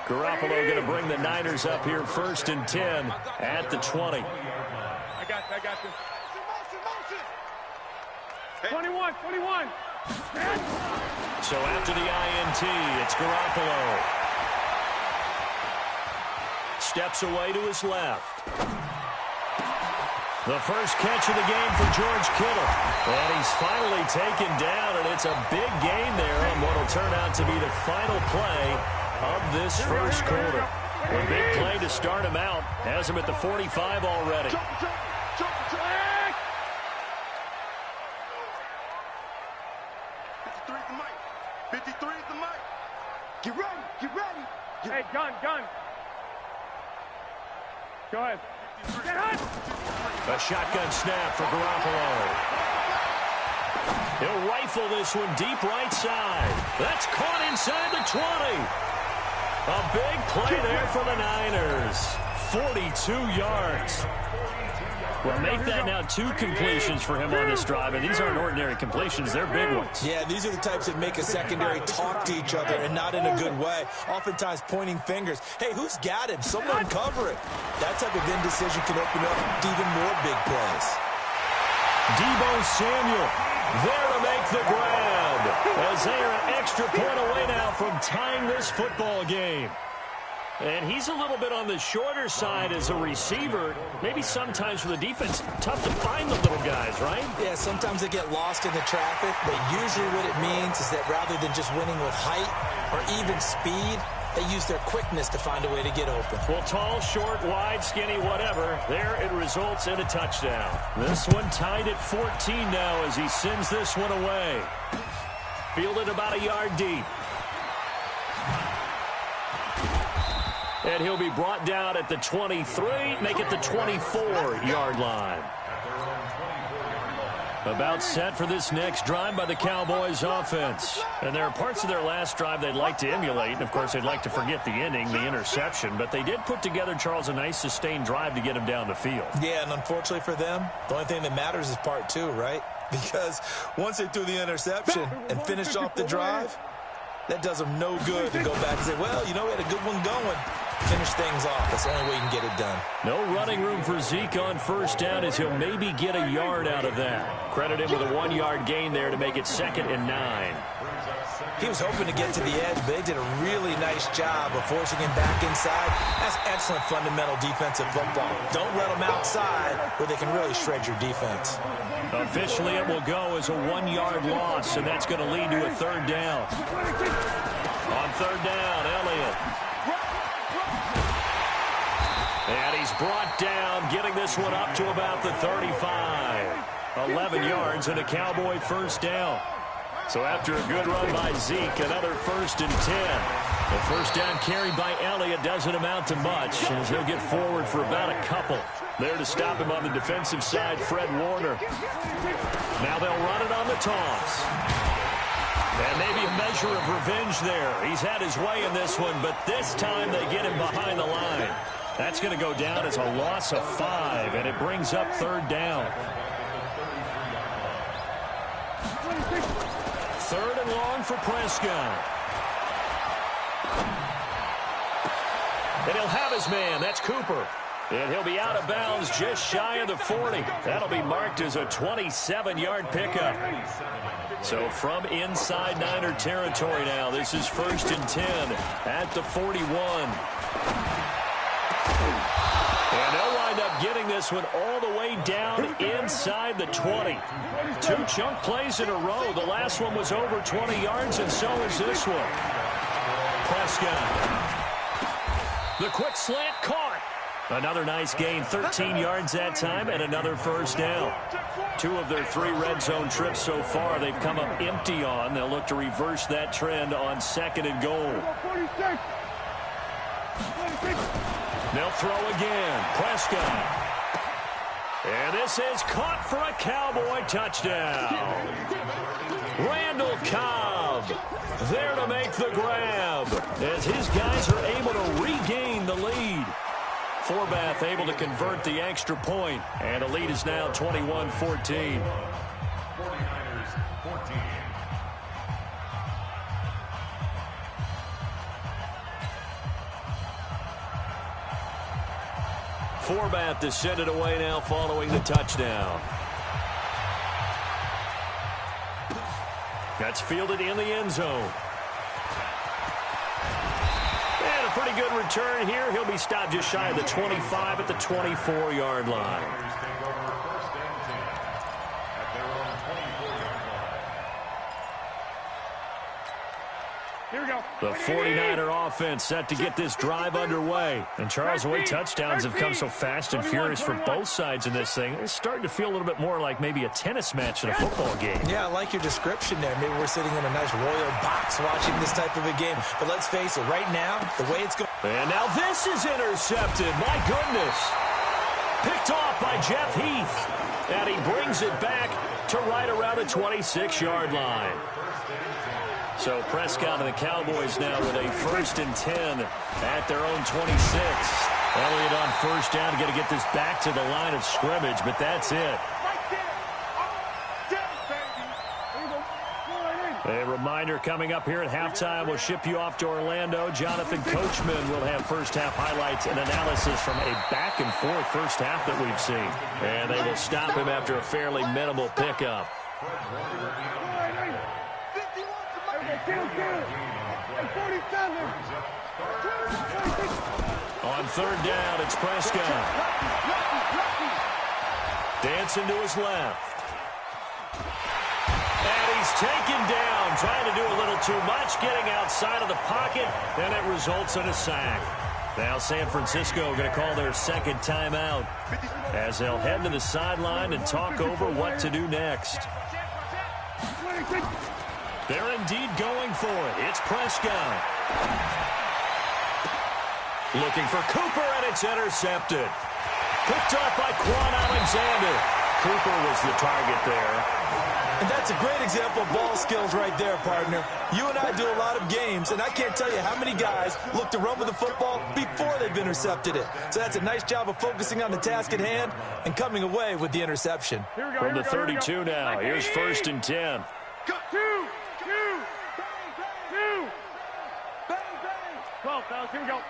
Garoppolo going to bring the Niners up here first and 10 at the 20. I got you. 21. So after the INT, it's Garoppolo. Steps away to his left. The first catch of the game for George Kittle. And he's finally taken down, and it's a big gain there on what will turn out to be the final play of this first quarter. A big play to start him out. Has him at the 45 already. 53 is the mic. Get ready. Hey, gun. Go ahead. Get hot. A shotgun snap for Garoppolo. He'll rifle this one deep right side. That's caught inside the 20. A big play there for the Niners. 42 yards. Well, make that now 2 completions for him on this drive, and these aren't ordinary completions. They're big ones. Yeah, these are the types that make a secondary talk to each other, and not in a good way. Oftentimes pointing fingers. Hey, who's got him? Someone cover it. That type of indecision can open up even more big plays. Deebo Samuel there to make the grab, as they are an extra point away now from tying this football game. And he's a little bit on the shorter side as a receiver. Maybe sometimes for the defense, tough to find the little guys, right? Yeah, sometimes they get lost in the traffic, but usually what it means is that rather than just winning with height or even speed, they use their quickness to find a way to get open. Well, tall, short, wide, skinny, whatever, there it results in a touchdown. This one tied at 14 now as he sends this one away. Fielded about a yard deep. And he'll be brought down at the 23, make it the 24-yard line. About set for this next drive by the Cowboys offense. And there are parts of their last drive they'd like to emulate. And, of course, they'd like to forget the ending, the interception. But they did put together, Charles, a nice sustained drive to get him down the field. Yeah, and unfortunately for them, the only thing that matters is part 2, right? Because once they threw the interception and finished off the drive, that does them no good to go back and say, well, you know, we had a good one going. Finish things off. That's the only way you can get it done. No running room for Zeke on first down as he'll maybe get a yard out of that. Credit him with a 1-yard gain there to make it 2nd and 9. He was hoping to get to the edge, but they did a really nice job of forcing him back inside. That's excellent fundamental defensive football. Don't let them outside where they can really shred your defense. Officially, it will go as a 1-yard loss, and that's going to lead to a 3rd down. On 3rd down, Elliott. And he's brought down, getting this one up to about the 35. 11 yards and a Cowboy first down. So after a good run by Zeke, another 1st and 10. The first down carried by Elliott doesn't amount to much, as he'll get forward for about a couple. There to stop him on the defensive side, Fred Warner. Now they'll run it on the toss. And maybe a measure of revenge there. He's had his way in this one, but this time they get him behind the line. That's going to go down as a loss of 5, and it brings up 3rd down. 3rd and long for Prescott. And he'll have his man. That's Cooper. And he'll be out of bounds just shy of the 40. That'll be marked as a 27-yard pickup. So from inside Niner territory now, this is 1st and 10 at the 41. And they'll wind up getting this one all the way down inside the 20. 2 chunk plays in a row. The last one was over 20 yards, and so is this one. Prescott. The quick slant caught. Another nice gain, 13 yards that time, and another 1st down. 2 of their 3 red zone trips so far they've come up empty on. They'll look to reverse that trend on 2nd and goal. They'll throw again. Prescott. And this is caught for a Cowboy touchdown. Randall Cobb there to make the grab as his guys are able to regain the lead. Forbath able to convert the extra point, and the lead is now 21-14. 49ers 14. Forbath to send it away now following the touchdown. That's fielded in the end zone. And a pretty good return here. He'll be stopped just shy of the 25 at the 24-yard line. Here we go. The 49er offense set to get this drive underway. And Charles, the way touchdowns have come so fast and furious for both sides in this thing, it's starting to feel a little bit more like maybe a tennis match in a football game. Yeah, I like your description there. Maybe we're sitting in a nice royal box watching this type of a game. But let's face it, right now, the way it's going. And now this is intercepted. My goodness. Picked off by Jeff Heath. And he brings it back to right around the 26-yard line. So Prescott and the Cowboys now with a 1st and 10 at their own 26. Elliott on 1st down to get this back to the line of scrimmage, but that's it. A reminder coming up here at halftime. We'll ship you off to Orlando. Jonathan Coachman will have first-half highlights and analysis from a back-and-forth first half that we've seen. And they will stop him after a fairly minimal pickup. On 3rd down, it's Prescott. Dancing to his left. And he's taken down, trying to do a little too much, getting outside of the pocket, and it results in a sack. Now San Francisco going to call their 2nd timeout as they'll head to the sideline and talk over what to do next. They're indeed going for it. It's Prescott. Looking for Cooper, and it's intercepted. Picked off by Quan Alexander. Cooper was the target there. And that's a great example of ball skills right there, partner. You and I do a lot of games, and I can't tell you how many guys look to run with the football before they've intercepted it. So that's a nice job of focusing on the task at hand and coming away with the interception. From the 32 now, here's 1st and 10. Go. 12, fellas, here we go.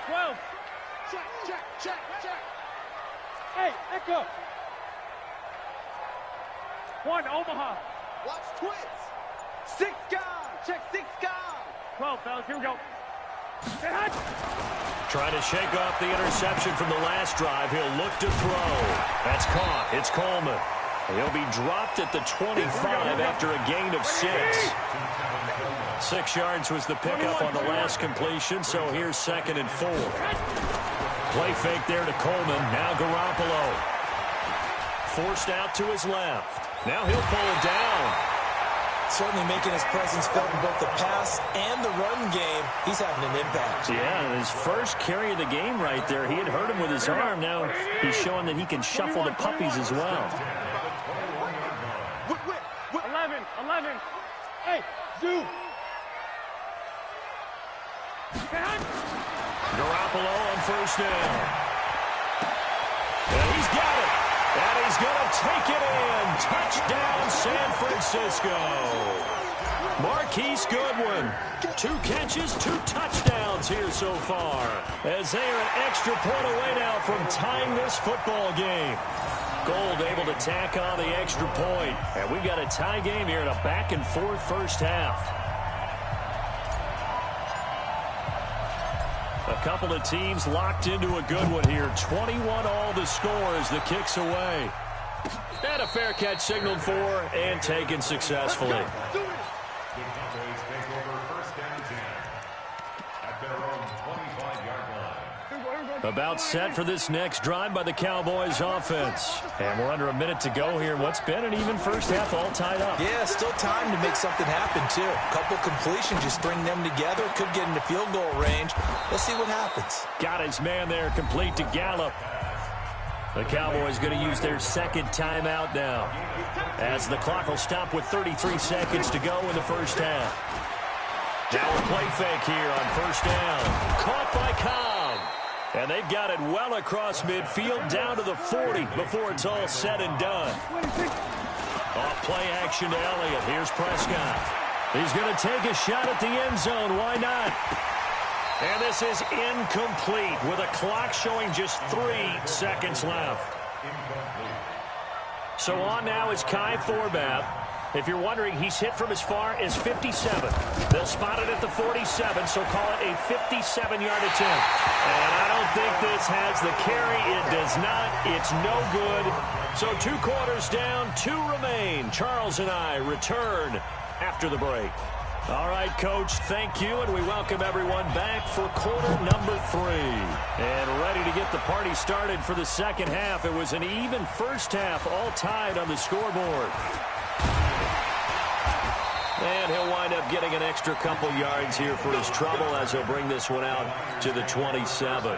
12. Check. Hey, Echo. 1, Omaha. Watch twins. 6 guys. Check 6 guys. 12, fellas, here we go. Trying to shake off the interception from the last drive. He'll look to throw. That's caught. It's Coleman. He'll be dropped at the 25 after a gain of 6. 6 yards was the pickup on the last completion, so here's 2nd and 4. Play fake there to Coleman. Now Garoppolo. Forced out to his left. Now he'll pull it down. Certainly making his presence felt in both the pass and the run game. He's having an impact. Yeah, his first carry of the game right there. He had hurt him with his arm. Now he's showing that he can shuffle the puppies as well. 11. Hey, Zoo. Garoppolo on first down. And he's got it. And he's going to take it in. Touchdown, San Francisco. Marquise Goodwin. 2 catches, 2 touchdowns here so far. As they are an extra point away now from tying this football game. Gold able to tack on the extra point. And we've got a tie game here in a back-and-forth first half. A couple of teams locked into a good one here. 21 all the score as the kick's away. And a fair catch signaled for and taken successfully. The Cowboys take over first down 10 at their own 25-yard line. About set for this next drive by the Cowboys offense. And we're under a minute to go here. What's been an even first half all tied up. Yeah, still time to make something happen, too. A couple completions, just string them together. Could get into field goal range. Let's see what happens. Got his man there, complete to Gallup. The Cowboys going to use their second timeout now, as the clock will stop with 33 seconds to go in the first half. Now a play fake here on first down. Caught by Cobb. And they've got it well across midfield down to the 40 before it's all said and done. Off play action to Elliott. Here's Prescott. He's going to take a shot at the end zone. Why not? And this is incomplete with a clock showing just 3 seconds left. So on now is Kai Thorbath. If you're wondering, he's hit from as far as 57. They'll spot it at the 47, so call it a 57-yard attempt. And I don't think this has the carry. It does not. It's no good. So 2 quarters down, 2 remain. Charles and I return after the break. All right, Coach, thank you, and we welcome everyone back for quarter number 3. And ready to get the party started for the second half. It was an even first half, all tied on the scoreboard. And he'll wind up getting an extra couple yards here for his trouble as he'll bring this one out to the 27.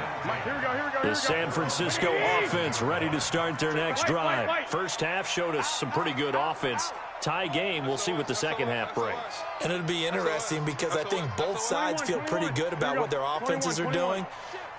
The San Francisco offense ready to start their next drive. First half showed us some pretty good offense. Tie game, we'll see what the second half brings. And it'll be interesting because I think both sides feel pretty good about what their offenses are doing.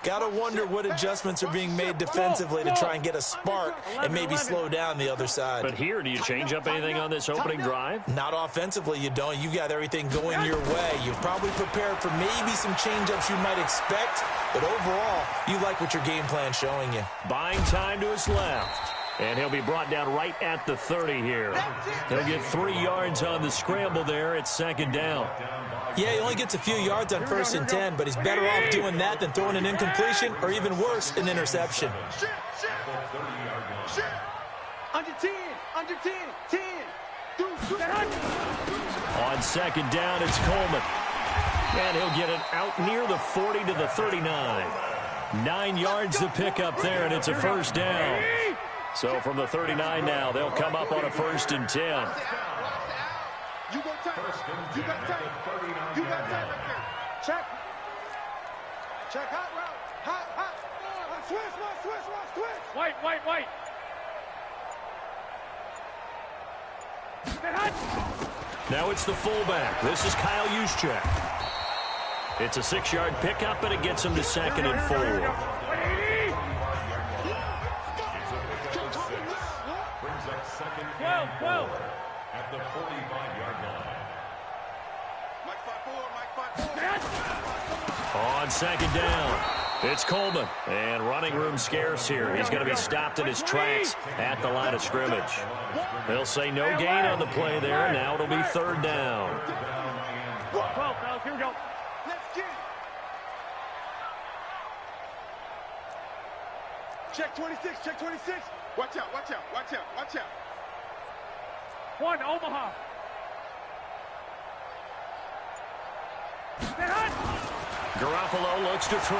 Gotta wonder what adjustments are being made defensively to try and get a spark and maybe slow down the other side. But here, do you change up anything on this opening drive? Not offensively, you don't. You got everything going your way. You've probably prepared for maybe some change-ups you might expect, but overall, you like what your game plan's showing you. Buying time to his left. And he'll be brought down right at the 30 here. He'll get 3 yards on the scramble there at second down. Yeah, he only gets a few yards on 1st and 10, but he's better off doing that than throwing an incompletion or even worse, an interception. Under 10, under 10, 10. On second down, it's Coleman. And he'll get it out near the 40 to the 39. 9 yards to pick up there, and it's a first down. So from the 39 now, they'll come up on a 1st and 10. You go tight. You got tight. You got tight right there. Check. Check hot route. Hot. Switch. White. Now it's the fullback. This is Kyle Juszczyk. It's a 6-yard pickup, and it gets him to 2nd and 4. Well. At the 45-yard line. On second down, it's Coleman. And running room scarce here. He's going to be stopped in his tracks at the line of scrimmage. They'll say no gain on the play there. Now it'll be 3rd down. 12, fellas, here we go. Let's get it. Check 26, check 26. Watch out. 1, Omaha. Garoppolo looks to throw.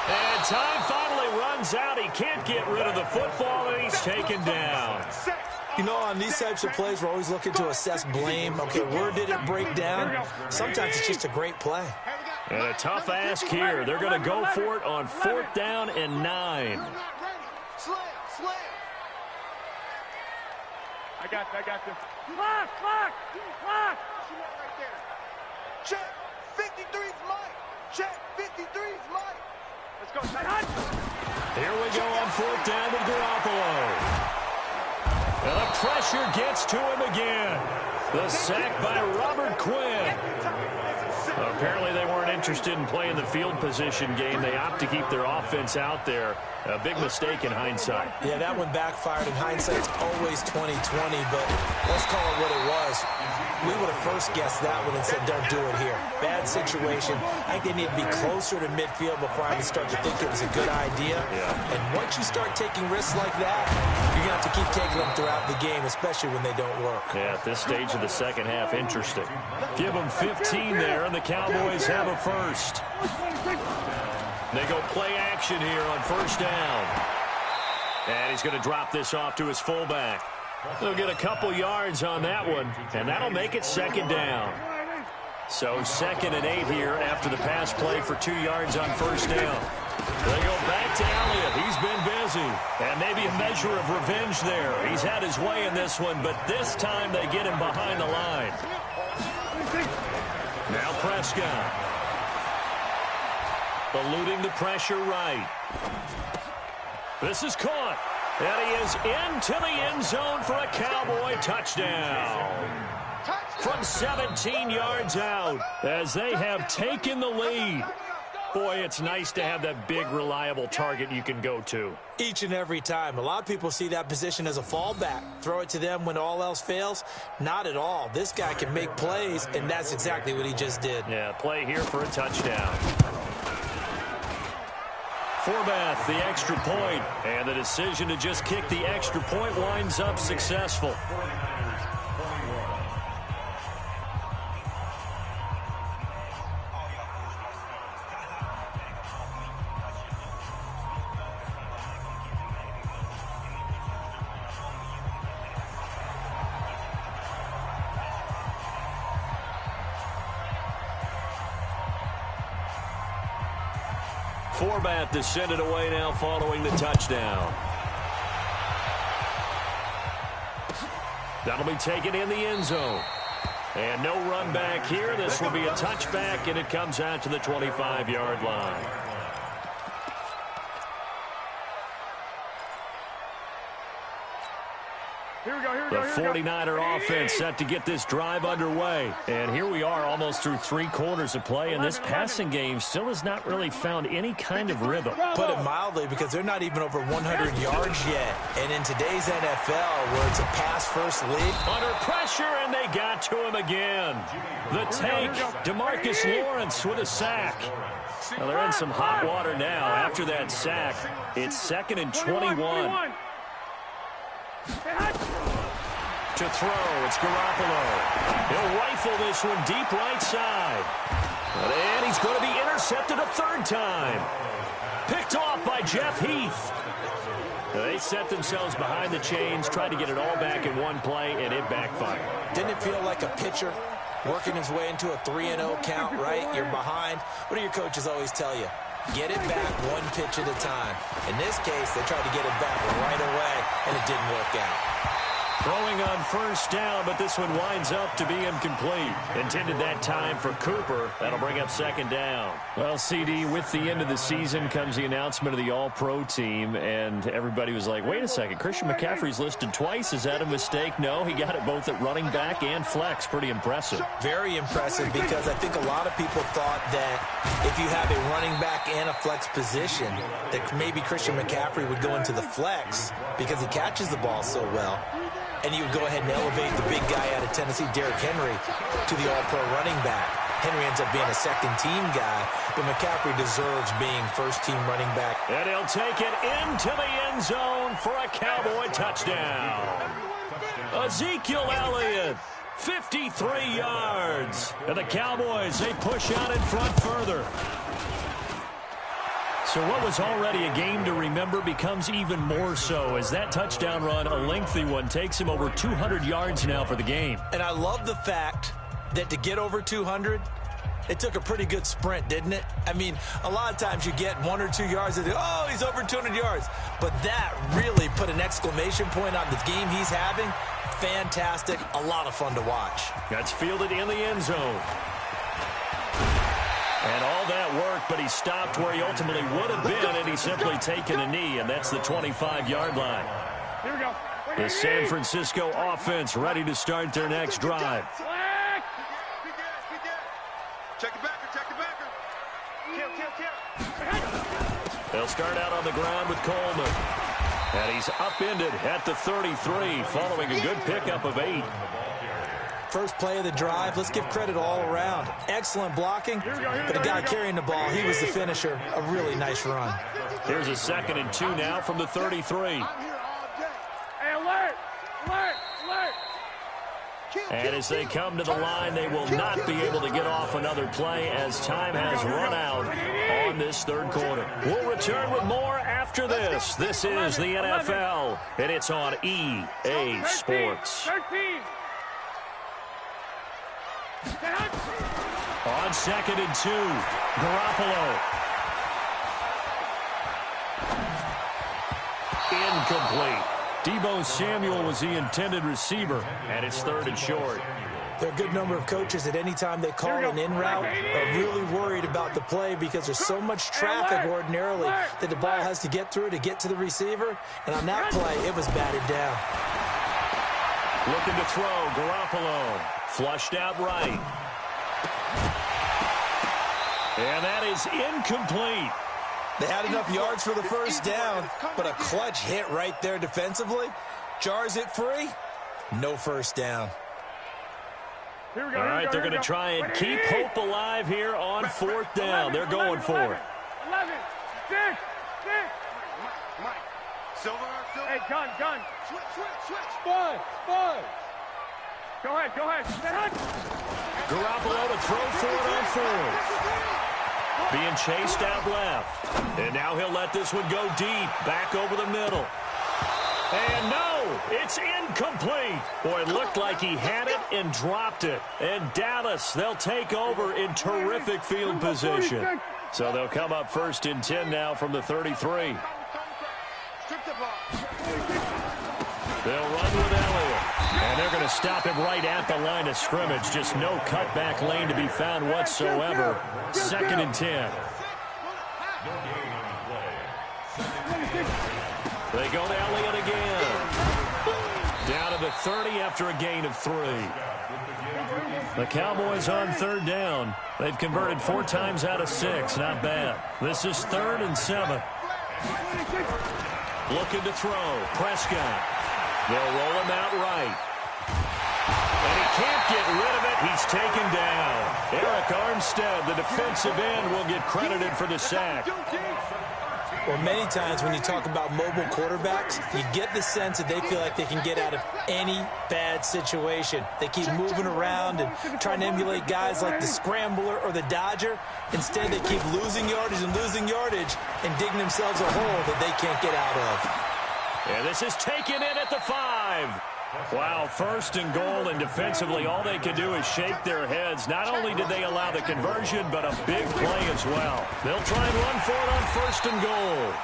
And time finally runs out. He can't get rid of the football, and he's taken down. You know, on these types of plays, we're always looking to assess blame. Okay, where did it break down? Sometimes it's just a great play. And a tough ask here. They're going to go for it on 4th down and 9. Slam. I got this. Lock! Right there. Check. 53's Mike. Check. 53's Mike. Let's go. Here we go on 4th down with Garoppolo. And the pressure gets to him again. The sack by Robert Quinn. Apparently they weren't interested in playing the field position game. They opt to keep their offense out there. A big mistake in hindsight. Yeah, that one backfired. In hindsight, it's always 20-20, but let's call it what it was. We would have first guessed that one and said, don't do it here. Bad situation. I think they need to be closer to midfield before I even start to think it was a good idea. Yeah. And once you start taking risks like that, you're going to have to keep taking them throughout the game, especially when they don't work. Yeah, at this stage of the second half, interesting. Give them 15 there, and the Cowboys have a first. They go play action here on 1st down. And he's going to drop this off to his fullback. He'll get a couple yards on that one, and that'll make it 2nd down. So 2nd and 8 here after the pass play for 2 yards on 1st down. They go back to Elliott. He's been busy. And maybe a measure of revenge there. He's had his way in this one, but this time they get him behind the line. Now Prescott. Eluding the pressure right. This is caught. And he is into the end zone for a Cowboy touchdown. From 17 yards out as they have taken the lead. Boy, it's nice to have that big, reliable target you can go to. Each and every time. A lot of people see that position as a fallback. Throw it to them when all else fails. Not at all. This guy can make plays, and that's exactly what he just did. Yeah, play here for a touchdown. Forbath, the extra point, and the decision to just kick the extra point winds up successful. Forbath to send it away now following the touchdown. That'll be taken in the end zone. And no run back here. This will be a touchback, and it comes out to the 25-yard line. The 49er offense set to get this drive underway. And here we are almost through 3 quarters of play, and this passing game still has not really found any kind of rhythm. Put it mildly, because they're not even over 100 yards yet. And in today's NFL, where it's a pass-first league. Under pressure, and they got to him again. The tank, DeMarcus Lawrence with a sack. Well, they're in some hot water now. After that sack, it's 2nd and 21. To throw, it's Garoppolo. He'll rifle this one deep right side. And he's going to be intercepted a 3rd time. Picked off by Jeff Heath. They set themselves behind the chains, tried to get it all back in one play, and it backfired. Didn't it feel like a pitcher working his way into a 3-0 count, right? You're behind. What do your coaches always tell you? Get it back one pitch at a time. In this case, they tried to get it back right away, and it didn't work out. Throwing on 1st down, but this one winds up to be incomplete. Intended that time for Cooper. That'll bring up 2nd down. Well, CD, with the end of the season comes the announcement of the All-Pro team, and everybody was like, wait a second, Christian McCaffrey's listed twice. Is that a mistake? No, he got it both at running back and flex. Pretty impressive. Very impressive, because I think a lot of people thought that if you have a running back and a flex position, that maybe Christian McCaffrey would go into the flex because he catches the ball so well. And you would go ahead and elevate the big guy out of Tennessee, Derrick Henry, to the all-pro running back. Henry ends up being a 2nd-team guy, but McCaffrey deserves being 1st-team running back. And he'll take it into the end zone for a Cowboy touchdown. Ezekiel Elliott, 53 yards. And the Cowboys, they push out in front further. So what was already a game to remember becomes even more so as that touchdown run, a lengthy one, takes him over 200 yards now for the game. And I love the fact that to get over 200, It took a pretty good sprint, didn't it? I mean, a lot of times you get 1 or 2 yards and oh, he's over 200 yards. But that really put an exclamation point on the game he's having. Fantastic. A lot of fun to watch. That's fielded in the end zone. And all that work, but he stopped where he ultimately would have been, and he's simply taken a knee, and that's the 25-yard line. Here we go. The San Francisco offense ready to start their next drive. Check the backer, check the backer. Kill. They'll start out on the ground with Coleman. And he's upended at the 33, following a good pickup of 8. First play of the drive, let's give credit all around. Excellent blocking, but the guy carrying the ball, he was the finisher. A really nice run. Here's a 2nd and 2 now from the 33. Hey, alert! And as they come to the line, they will not be able to get off another play as time has run out on this third quarter. We'll return with more after this. This is the NFL, and it's on EA Sports. On 2nd and 2, Garoppolo. Incomplete. Deebo Samuel was the intended receiver, and it's 3rd and short. There are a good number of coaches at any time they call an in route are really worried about the play because there's so much traffic ordinarily that the ball has to get through to get to the receiver. And on that play, it was batted down. Looking to throw, Garoppolo. Flushed out right. And that is incomplete. They had enough yards for the first down, but a clutch hit right there defensively. Jars it free. No first down. All right, they're going to try and keep hope alive here on 4th down. They're going for it. 11, 6. Mike. Silver. Hey, gun. Switch. Spud. Go ahead. Garoppolo to throw for it on 4th. Being chased out left. And now he'll let this one go deep. Back over the middle. And no, it's incomplete. Boy, it looked like he had it and dropped it. And Dallas, they'll take over in terrific field position. So they'll come up 1st and 10 now from the 33. They'll run with Elliott. And they're going to stop him right at the line of scrimmage. Just no cutback lane to be found whatsoever. 2nd and 10. They go to Elliott again. Down to the 30 after a gain of 3. The Cowboys on 3rd down. They've converted 4 times out of 6. Not bad. This is 3rd and 7. Looking to throw. Prescott. They'll roll him out right. And he can't get rid of it. He's taken down. Eric Armstead, the defensive end, will get credited for the sack. Well, many times when you talk about mobile quarterbacks, you get the sense that they feel like they can get out of any bad situation. They keep moving around and trying to emulate guys like the Scrambler or the Dodger. Instead, they keep losing yardage and digging themselves a hole that they can't get out of. And this is taken in at the 5. Wow, 1st and goal, and defensively all they can do is shake their heads. Not only did they allow the conversion, but a big play as well. They'll try and run for it on 1st and goal.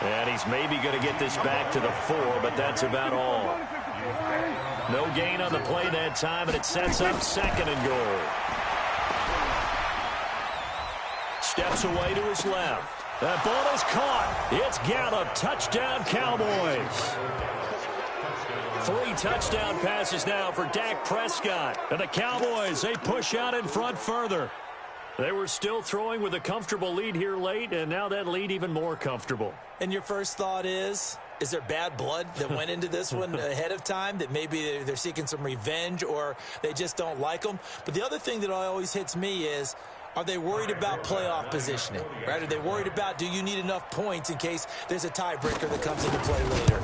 And he's maybe going to get this back to the 4, but that's about all. No gain on the play that time, and it sets up 2nd and goal. Steps away to his left. That ball is caught. It's Gallup. Touchdown, Cowboys. 3 touchdown passes now for Dak Prescott. And the Cowboys, they push out in front further. They were still throwing with a comfortable lead here late, and now that lead even more comfortable. And your first thought is there bad blood that went into this one ahead of time, that maybe they're seeking some revenge or they just don't like them? But the other thing that always hits me is, are they worried about playoff positioning? Right? Are they worried about, do you need enough points in case there's a tiebreaker that comes into play later?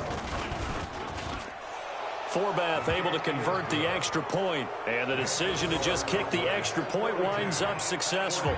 Forbath able to convert the extra point, and the decision to just kick the extra point winds up successful.